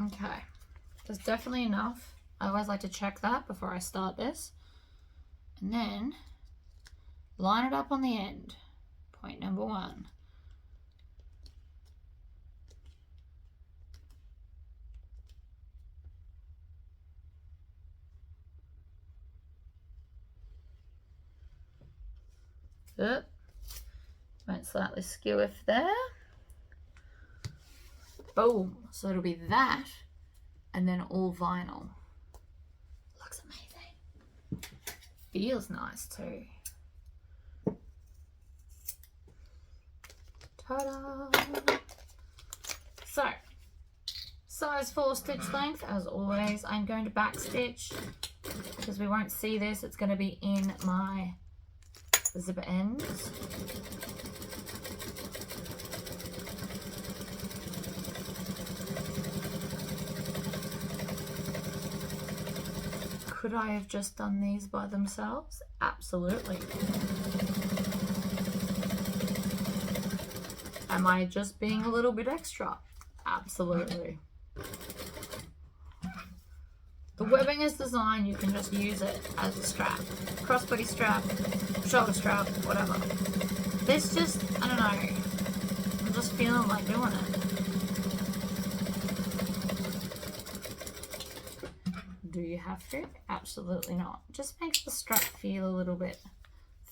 Okay, there's definitely enough. I always like to check that before I start this. And then line it up on the end. Point number 1. Oop. Might slightly skew if there. Boom. So it'll be that and then all vinyl. Looks amazing. Feels nice too. Ta-da! So, size 4 stitch length, as always. I'm going to back stitch because we won't see this. It's going to be in my zipper ends. Could I have just done these by themselves? Absolutely. Am I just being a little bit extra? Absolutely. The webbing is designed, you can just use it as a strap. Crossbody strap, shoulder strap, whatever. This just, I don't know, I'm just feeling like doing it. Do you have to? Absolutely not. Just makes the strap feel a little bit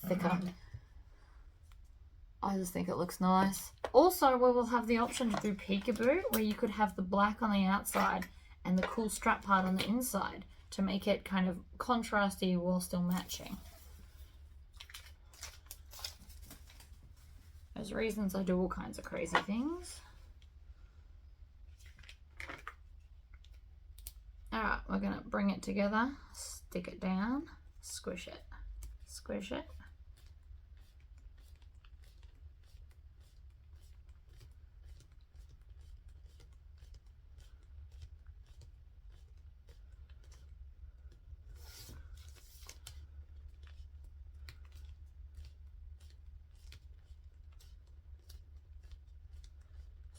thicker. I just think it looks nice. Also, we will have the option to do peekaboo, where you could have the black on the outside and the cool strap part on the inside to make it kind of contrasty while still matching. There's reasons I do all kinds of crazy things. Alright, we're going to bring it together, stick it down, squish it, squish it.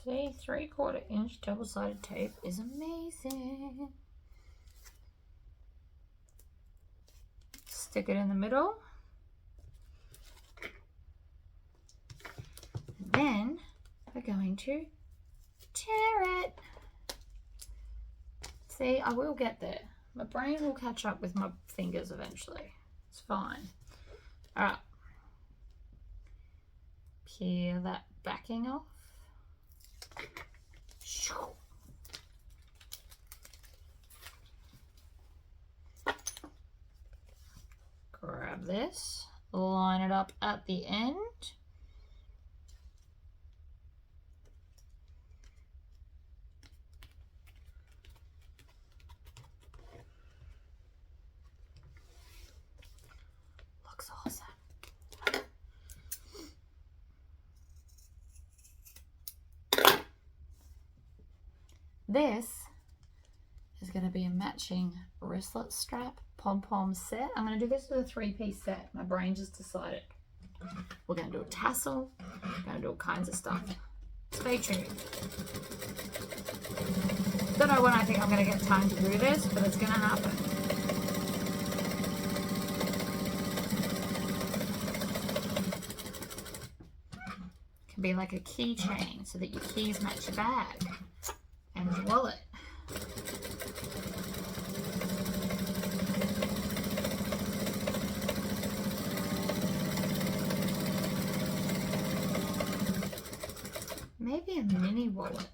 See, 3/4 inch double-sided tape is amazing. Stick it in the middle. And then we're going to tear it. See, I will get there. My brain will catch up with my fingers eventually. It's fine. All right. Peel that backing off. Grab this, line it up at the end. Looks awesome. This is going to be a matching wristlet strap pom-pom set. I'm going to do this with a 3-piece set. My brain just decided. We're going to do a tassel. We're going to do all kinds of stuff. Stay tuned. Don't know when I think I'm going to get time to do this, but it's going to happen. It can be like a keychain so that your keys match your bag and your wallet. Maybe a mini wallet.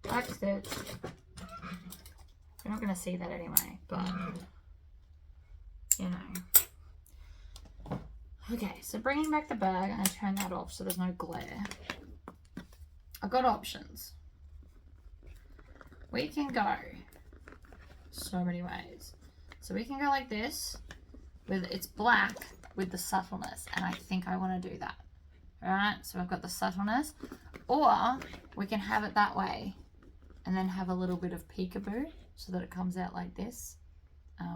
Backstitch. You're not going to see that anyway, but you know. Okay, so bringing back the bag, I'm going to turn that off so there's no glare. I've got options. We can go so many ways. So we can go like this, with it's black with the subtleness, and I think I want to do that. Alright, so I've got the subtleness. Or we can have it that way and then have a little bit of peekaboo so that it comes out like this,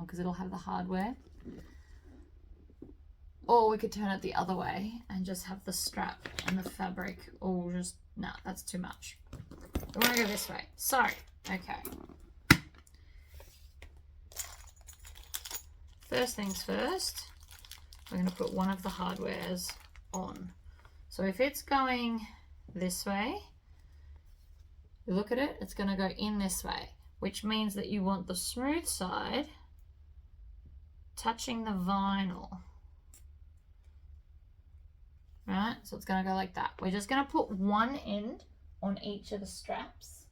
because it'll have the hardware. Or we could turn it the other way and just have the strap and the fabric all just, no, that's too much. We want to go this way. So, okay. First things first, we're going to put one of the hardwares on. So if it's going this way, you look at it, it's going to go in this way, which means that you want the smooth side touching the vinyl. Right, so it's going to go like that. We're just going to put one end on each of the straps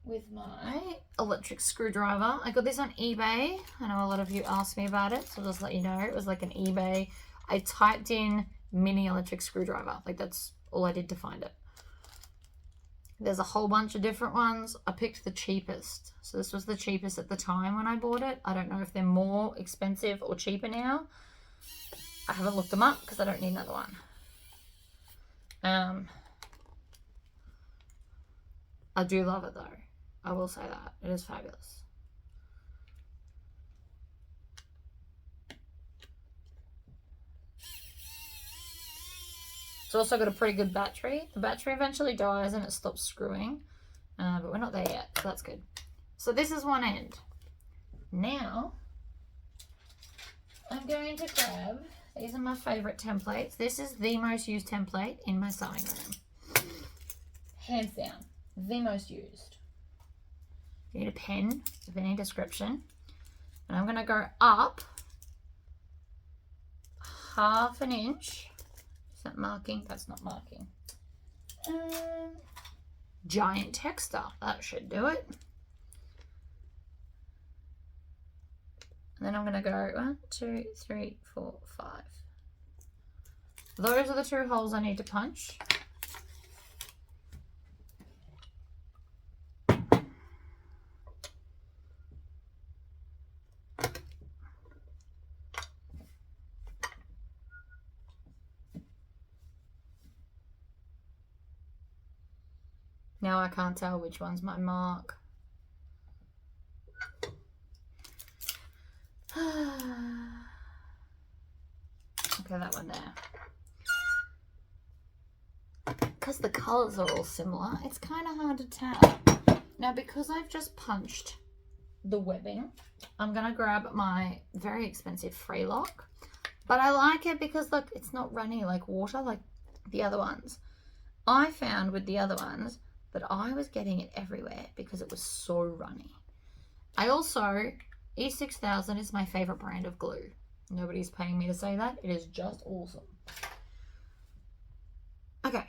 with my electric screwdriver. I got this on eBay. I know a lot of you asked me about it, so I'll just let you know. It was like an eBay. I typed in mini electric screwdriver. Like, that's all I did to find it. There's a whole bunch of different ones. I picked the cheapest. So this was the cheapest at the time when I bought it. I don't know if they're more expensive or cheaper now. I haven't looked them up because I don't need another one. I do love it though. I will say that. It is fabulous. It's also got a pretty good battery. The battery eventually dies and it stops screwing. But we're not there yet, so that's good. So this is one end. Now, I'm going to grab, these are my favorite templates. This is the most used template in my sewing room. Hands down, the most used. You need a pen of any description. And I'm going to go up 1/2 inch. Is that marking? That's not marking. Giant texter, that should do it. And then I'm going to go 1, 2, 3, 4, 5. Those are the 2 holes I need to punch. Now I can't tell which one's my mark. Okay, that one there. Because the colours are all similar, it's kind of hard to tell. Now, because I've just punched the webbing, I'm going to grab my very expensive Freelock. But I like it because, look, it's not runny like water like the other ones. I found with the other ones that I was getting it everywhere because it was so runny. I also, E6000 is my favorite brand of glue. Nobody's paying me to say that. It is just awesome. Okay,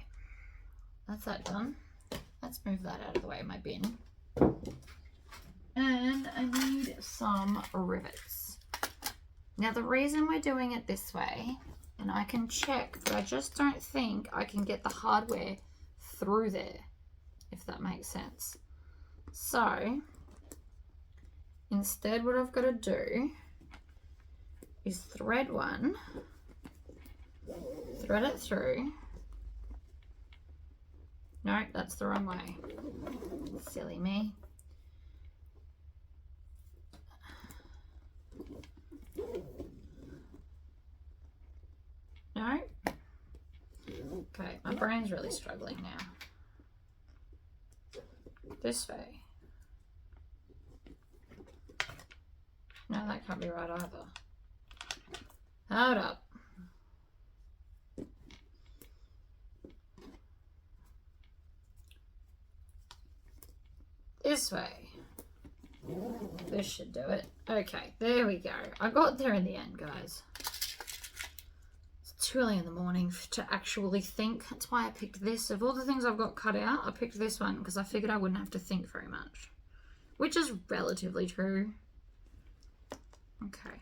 that's that done. Let's move that out of the way in my bin. And I need some rivets. Now the reason we're doing it this way, and I can check, but I just don't think I can get the hardware through there, if that makes sense. So instead what I've got to do is thread one, thread it through. No, that's the wrong way. Silly me. No? Okay, my brain's really struggling now. This way. No, that can't be right either. Hold up. This way. This should do it. Okay, there we go. I got there in the end, guys. It's too early in the morning to actually think. That's why I picked this. Of all the things I've got cut out, I picked this one because I figured I wouldn't have to think very much. Which is relatively true. Okay.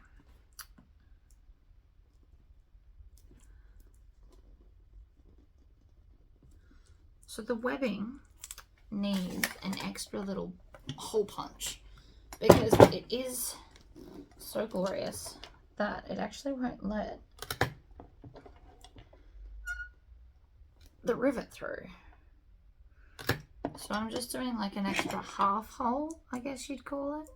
So the webbing needs an extra little hole punch because it is so glorious that it actually won't let the rivet through. So I'm just doing like an extra 1/2 hole, I guess you'd call it.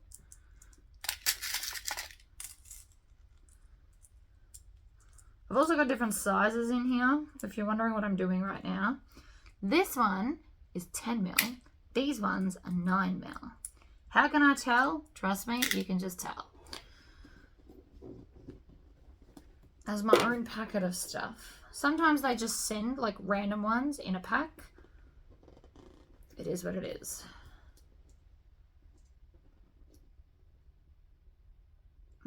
I've also got different sizes in here, if you're wondering what I'm doing right now. This one is 10 mil. These ones are 9 mil. How can I tell? Trust me, you can just tell. As my own packet of stuff. Sometimes they just send like random ones in a pack. It is what it is.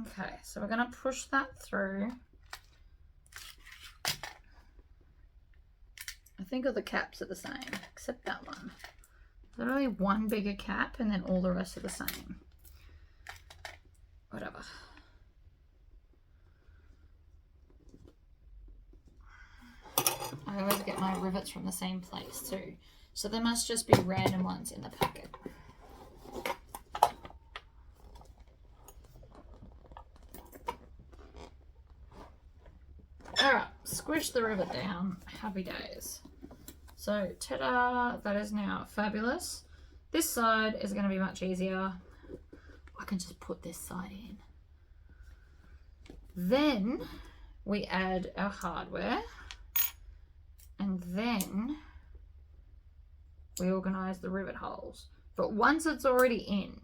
Okay, so we're going to push that through. I think all the caps are the same, except that one. There's only one bigger cap and then all the rest are the same. Whatever. I always get my rivets from the same place too. So there must just be random ones in the packet. Alright, squish the rivet down. Happy days. So, ta-da! That is now fabulous. This side is going to be much easier. I can just put this side in. Then we add our hardware. And then we organise the rivet holes. But once it's already in,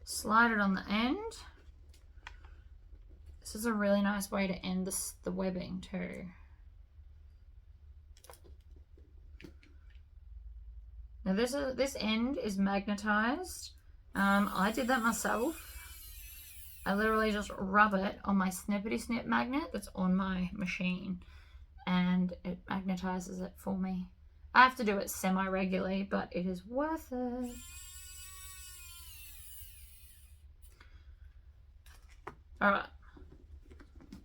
slide it on the end. This is a really nice way to end the webbing too. Now this end is magnetized. I did that myself. I literally just rub it on my snippety snip magnet that's on my machine, and it magnetizes it for me. I have to do it semi-regularly, but it is worth it. All right.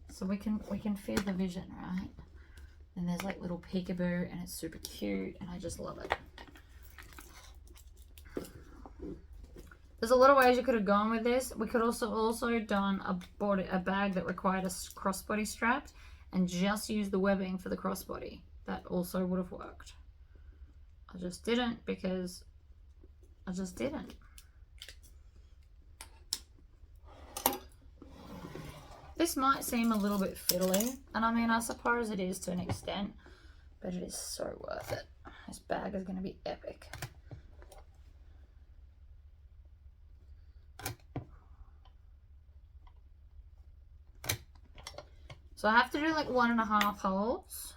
So we can feel the vision, right? And there's like little peekaboo, and it's super cute, and I just love it. There's a lot of ways you could have gone with this. We could also done a bag that required a crossbody strap and just use the webbing for the crossbody. That also would have worked. I just didn't because I just didn't. This might seem a little bit fiddly, and I mean, I suppose it is to an extent, but it is so worth it. This bag is going to be epic. So I have to do like 1.5 holes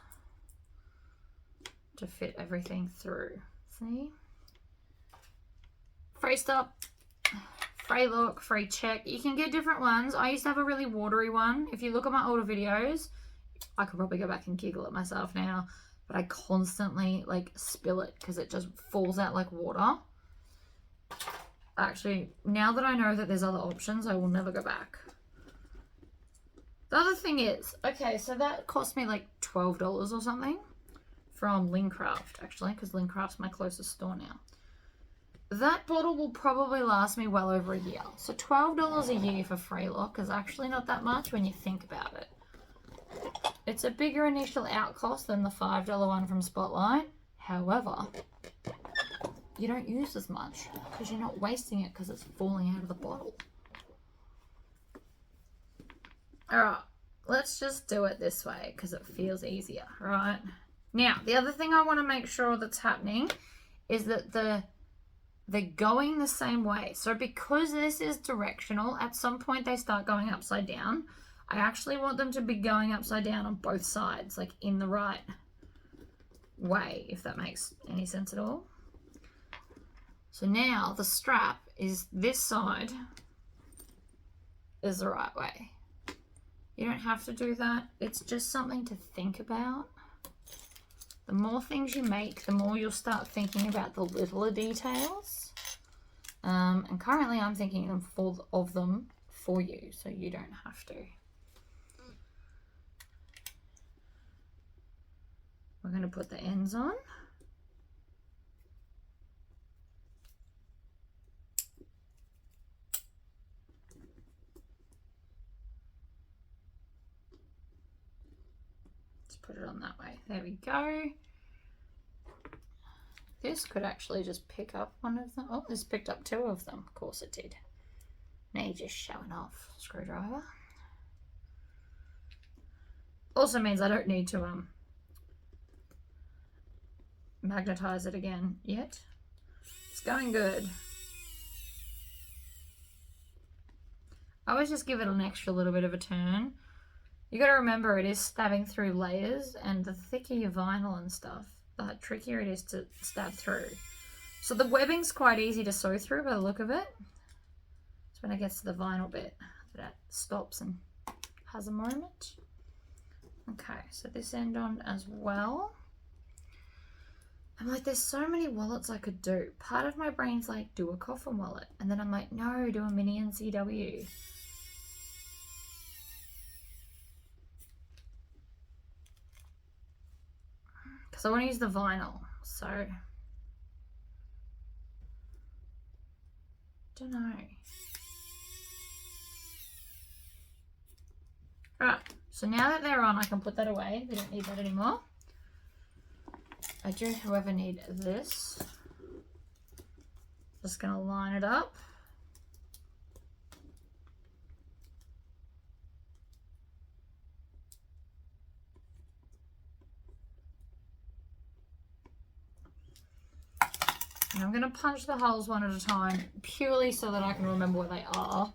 to fit everything through. See? Free stop, free look, free check. You can get different ones. I used to have a really watery one. If you look at my older videos, I could probably go back and giggle at myself now, but I constantly like spill it because it just falls out like water. Actually, now that I know that there's other options, I will never go back. The other thing is, okay, so that cost me like $12 or something from Lincraft, actually, because Lincraft's my closest store now. That bottle will probably last me well over a year. So $12 a year for Freelock is actually not that much when you think about it. It's a bigger initial out cost than the $5 one from Spotlight. However, you don't use as much because you're not wasting it because it's falling out of the bottle. Alright, let's just do it this way because it feels easier, right? Now, the other thing I want to make sure that's happening is that they're going the same way. So because this is directional, at some point they start going upside down. I actually want them to be going upside down on both sides, like in the right way, if that makes any sense at all. So now the strap is this side is the right way. You don't have to do that. It's just something to think about. The more things you make, the more you'll start thinking about the littler details. And currently I'm thinking of them for you, so you don't have to. We're going to put the ends on. Put it on that way. There we go. This could actually just pick up one of them. Oh, this picked up 2 of them. Of course it did. Now you're just showing off. Screwdriver. Also means I don't need to magnetize it again yet. It's going good. I always just give it an extra little bit of a turn. You got to remember it is stabbing through layers, and the thicker your vinyl and stuff, the trickier it is to stab through. So the webbing's quite easy to sew through by the look of it. It's when it gets to the vinyl bit that it stops and has a moment. Okay, so this end on as well. I'm like, there's so many wallets I could do. Part of my brain's like, do a coffin wallet. And then I'm like, no, do a mini NCW. because I want to use the vinyl. So, don't know. Alright, so now that they're on, I can put that away. We don't need that anymore. I do, however, need this. Just going to line it up. And I'm going to punch the holes one at a time, purely so that I can remember where they are.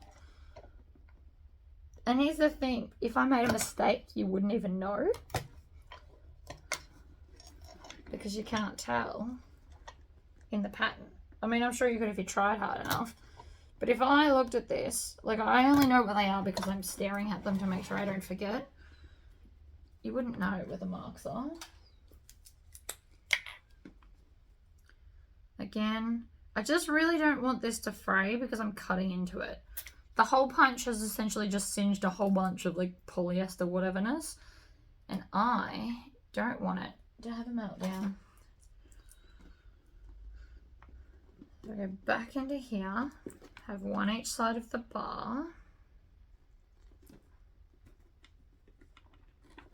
And here's the thing, if I made a mistake, you wouldn't even know. Because you can't tell in the pattern. I mean, I'm sure you could if you tried hard enough. But if I looked at this, like I only know where they are because I'm staring at them to make sure I don't forget. You wouldn't know where the marks are. Again, I just really don't want this to fray because I'm cutting into it. The hole punch has essentially just singed a whole bunch of like polyester whateverness. And I don't want it to have a meltdown. So I go back into here, have one each side of the bar.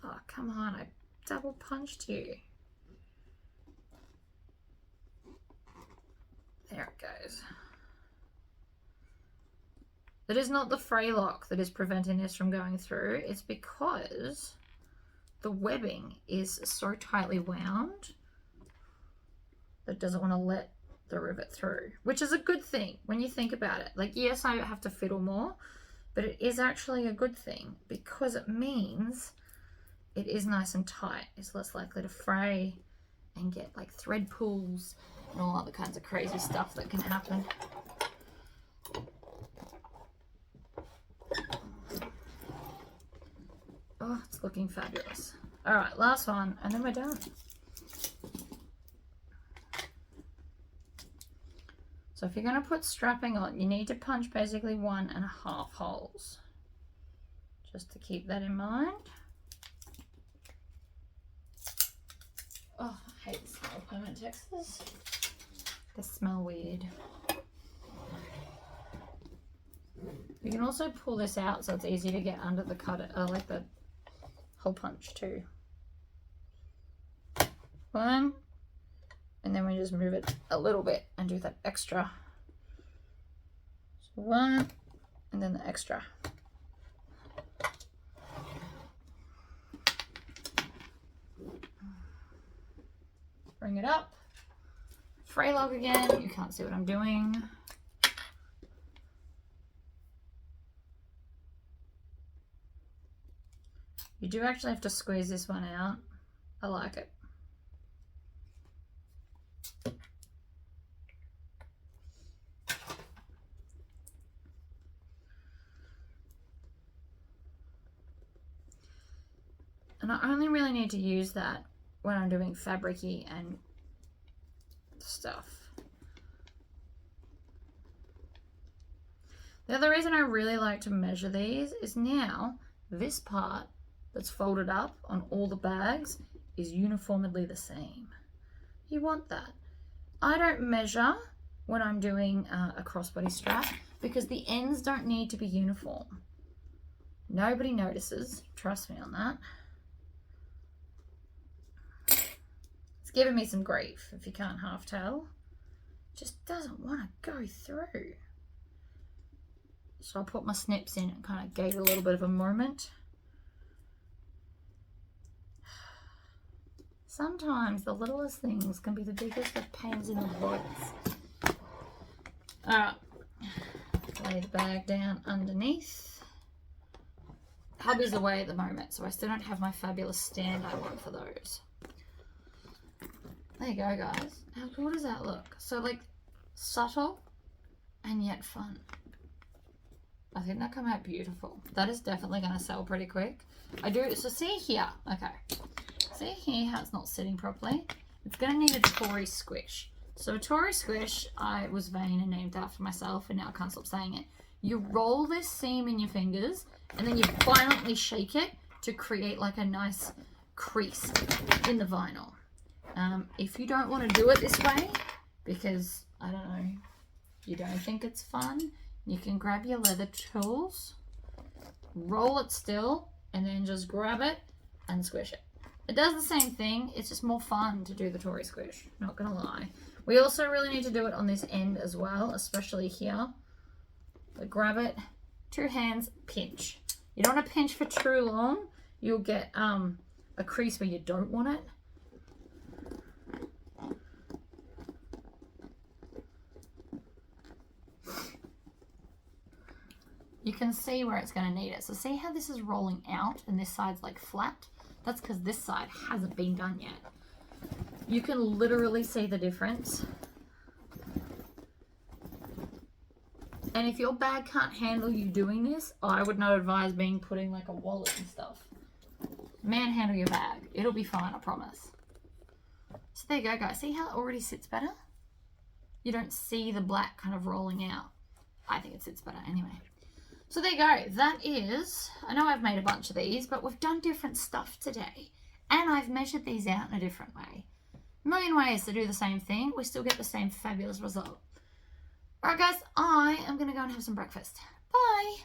Oh, come on, I double punched you. There it goes. It is not the fray lock that is preventing this from going through. It's because the webbing is so tightly wound that it doesn't want to let the rivet through, which is a good thing when you think about it. Like, yes, I have to fiddle more, but it is actually a good thing because it means it is nice and tight. It's less likely to fray and get like thread pulls and all other kinds of crazy stuff that can happen. Oh, it's looking fabulous. All right, last one, and then we're done. So if you're going to put strapping on, you need to punch basically 1.5 holes. Just to keep that in mind. Oh, I hate the smell of permanent textures. They smell weird. You can also pull this out so it's easy to get under the cutter, like the hole punch too. One, and then we just move it a little bit and do that extra. So one, and then the extra. Bring it up. Fray lock again. You can't see what I'm doing. You do actually have to squeeze this one out. I like it. And I only really need to use that when I'm doing fabric-y and stuff. The other reason I really like to measure these is now this part that's folded up on all the bags is uniformly the same. You want that. I don't measure when I'm doing a crossbody strap because the ends don't need to be uniform. Nobody notices, trust me on that. It's giving me some grief if you can't half tell. Just doesn't want to go through. So I'll put my snips in and kind of gave it a little bit of a moment. Sometimes the littlest things can be the biggest of pains in the butts. Alright, lay the bag down underneath. Hubby's away at the moment, so I still don't have my fabulous stand I want for those. There you go, guys. How cool does that look? So, like, subtle and yet fun. I think that come out beautiful. That is definitely going to sell pretty quick. I do, so see here, okay. See here how it's not sitting properly? It's going to need a Tory squish. So a Tory squish, I was vain and named after myself and now I can't stop saying it. You roll this seam in your fingers and then you violently shake it to create like a nice crease in the vinyl. If you don't want to do it this way, because, I don't know, you don't think it's fun, you can grab your leather tools, roll it still, and then just grab it and squish it. It does the same thing, it's just more fun to do the Tory squish, not gonna lie. We also really need to do it on this end as well, especially here. So grab it, 2 hands, pinch. You don't want to pinch for too long, you'll get a crease where you don't want it. You can see where it's going to need it. So see how this is rolling out and this side's like flat? That's because this side hasn't been done yet. You can literally see the difference. And if your bag can't handle you doing this, I would not advise putting like a wallet and stuff. Manhandle your bag. It'll be fine, I promise. So there you go, guys. See how it already sits better? You don't see the black kind of rolling out. I think it sits better anyway. So there you go. That is, I know I've made a bunch of these, but we've done different stuff today. And I've measured these out in a different way. A million ways to do the same thing. We still get the same fabulous result. Alright guys, I am going to go and have some breakfast. Bye!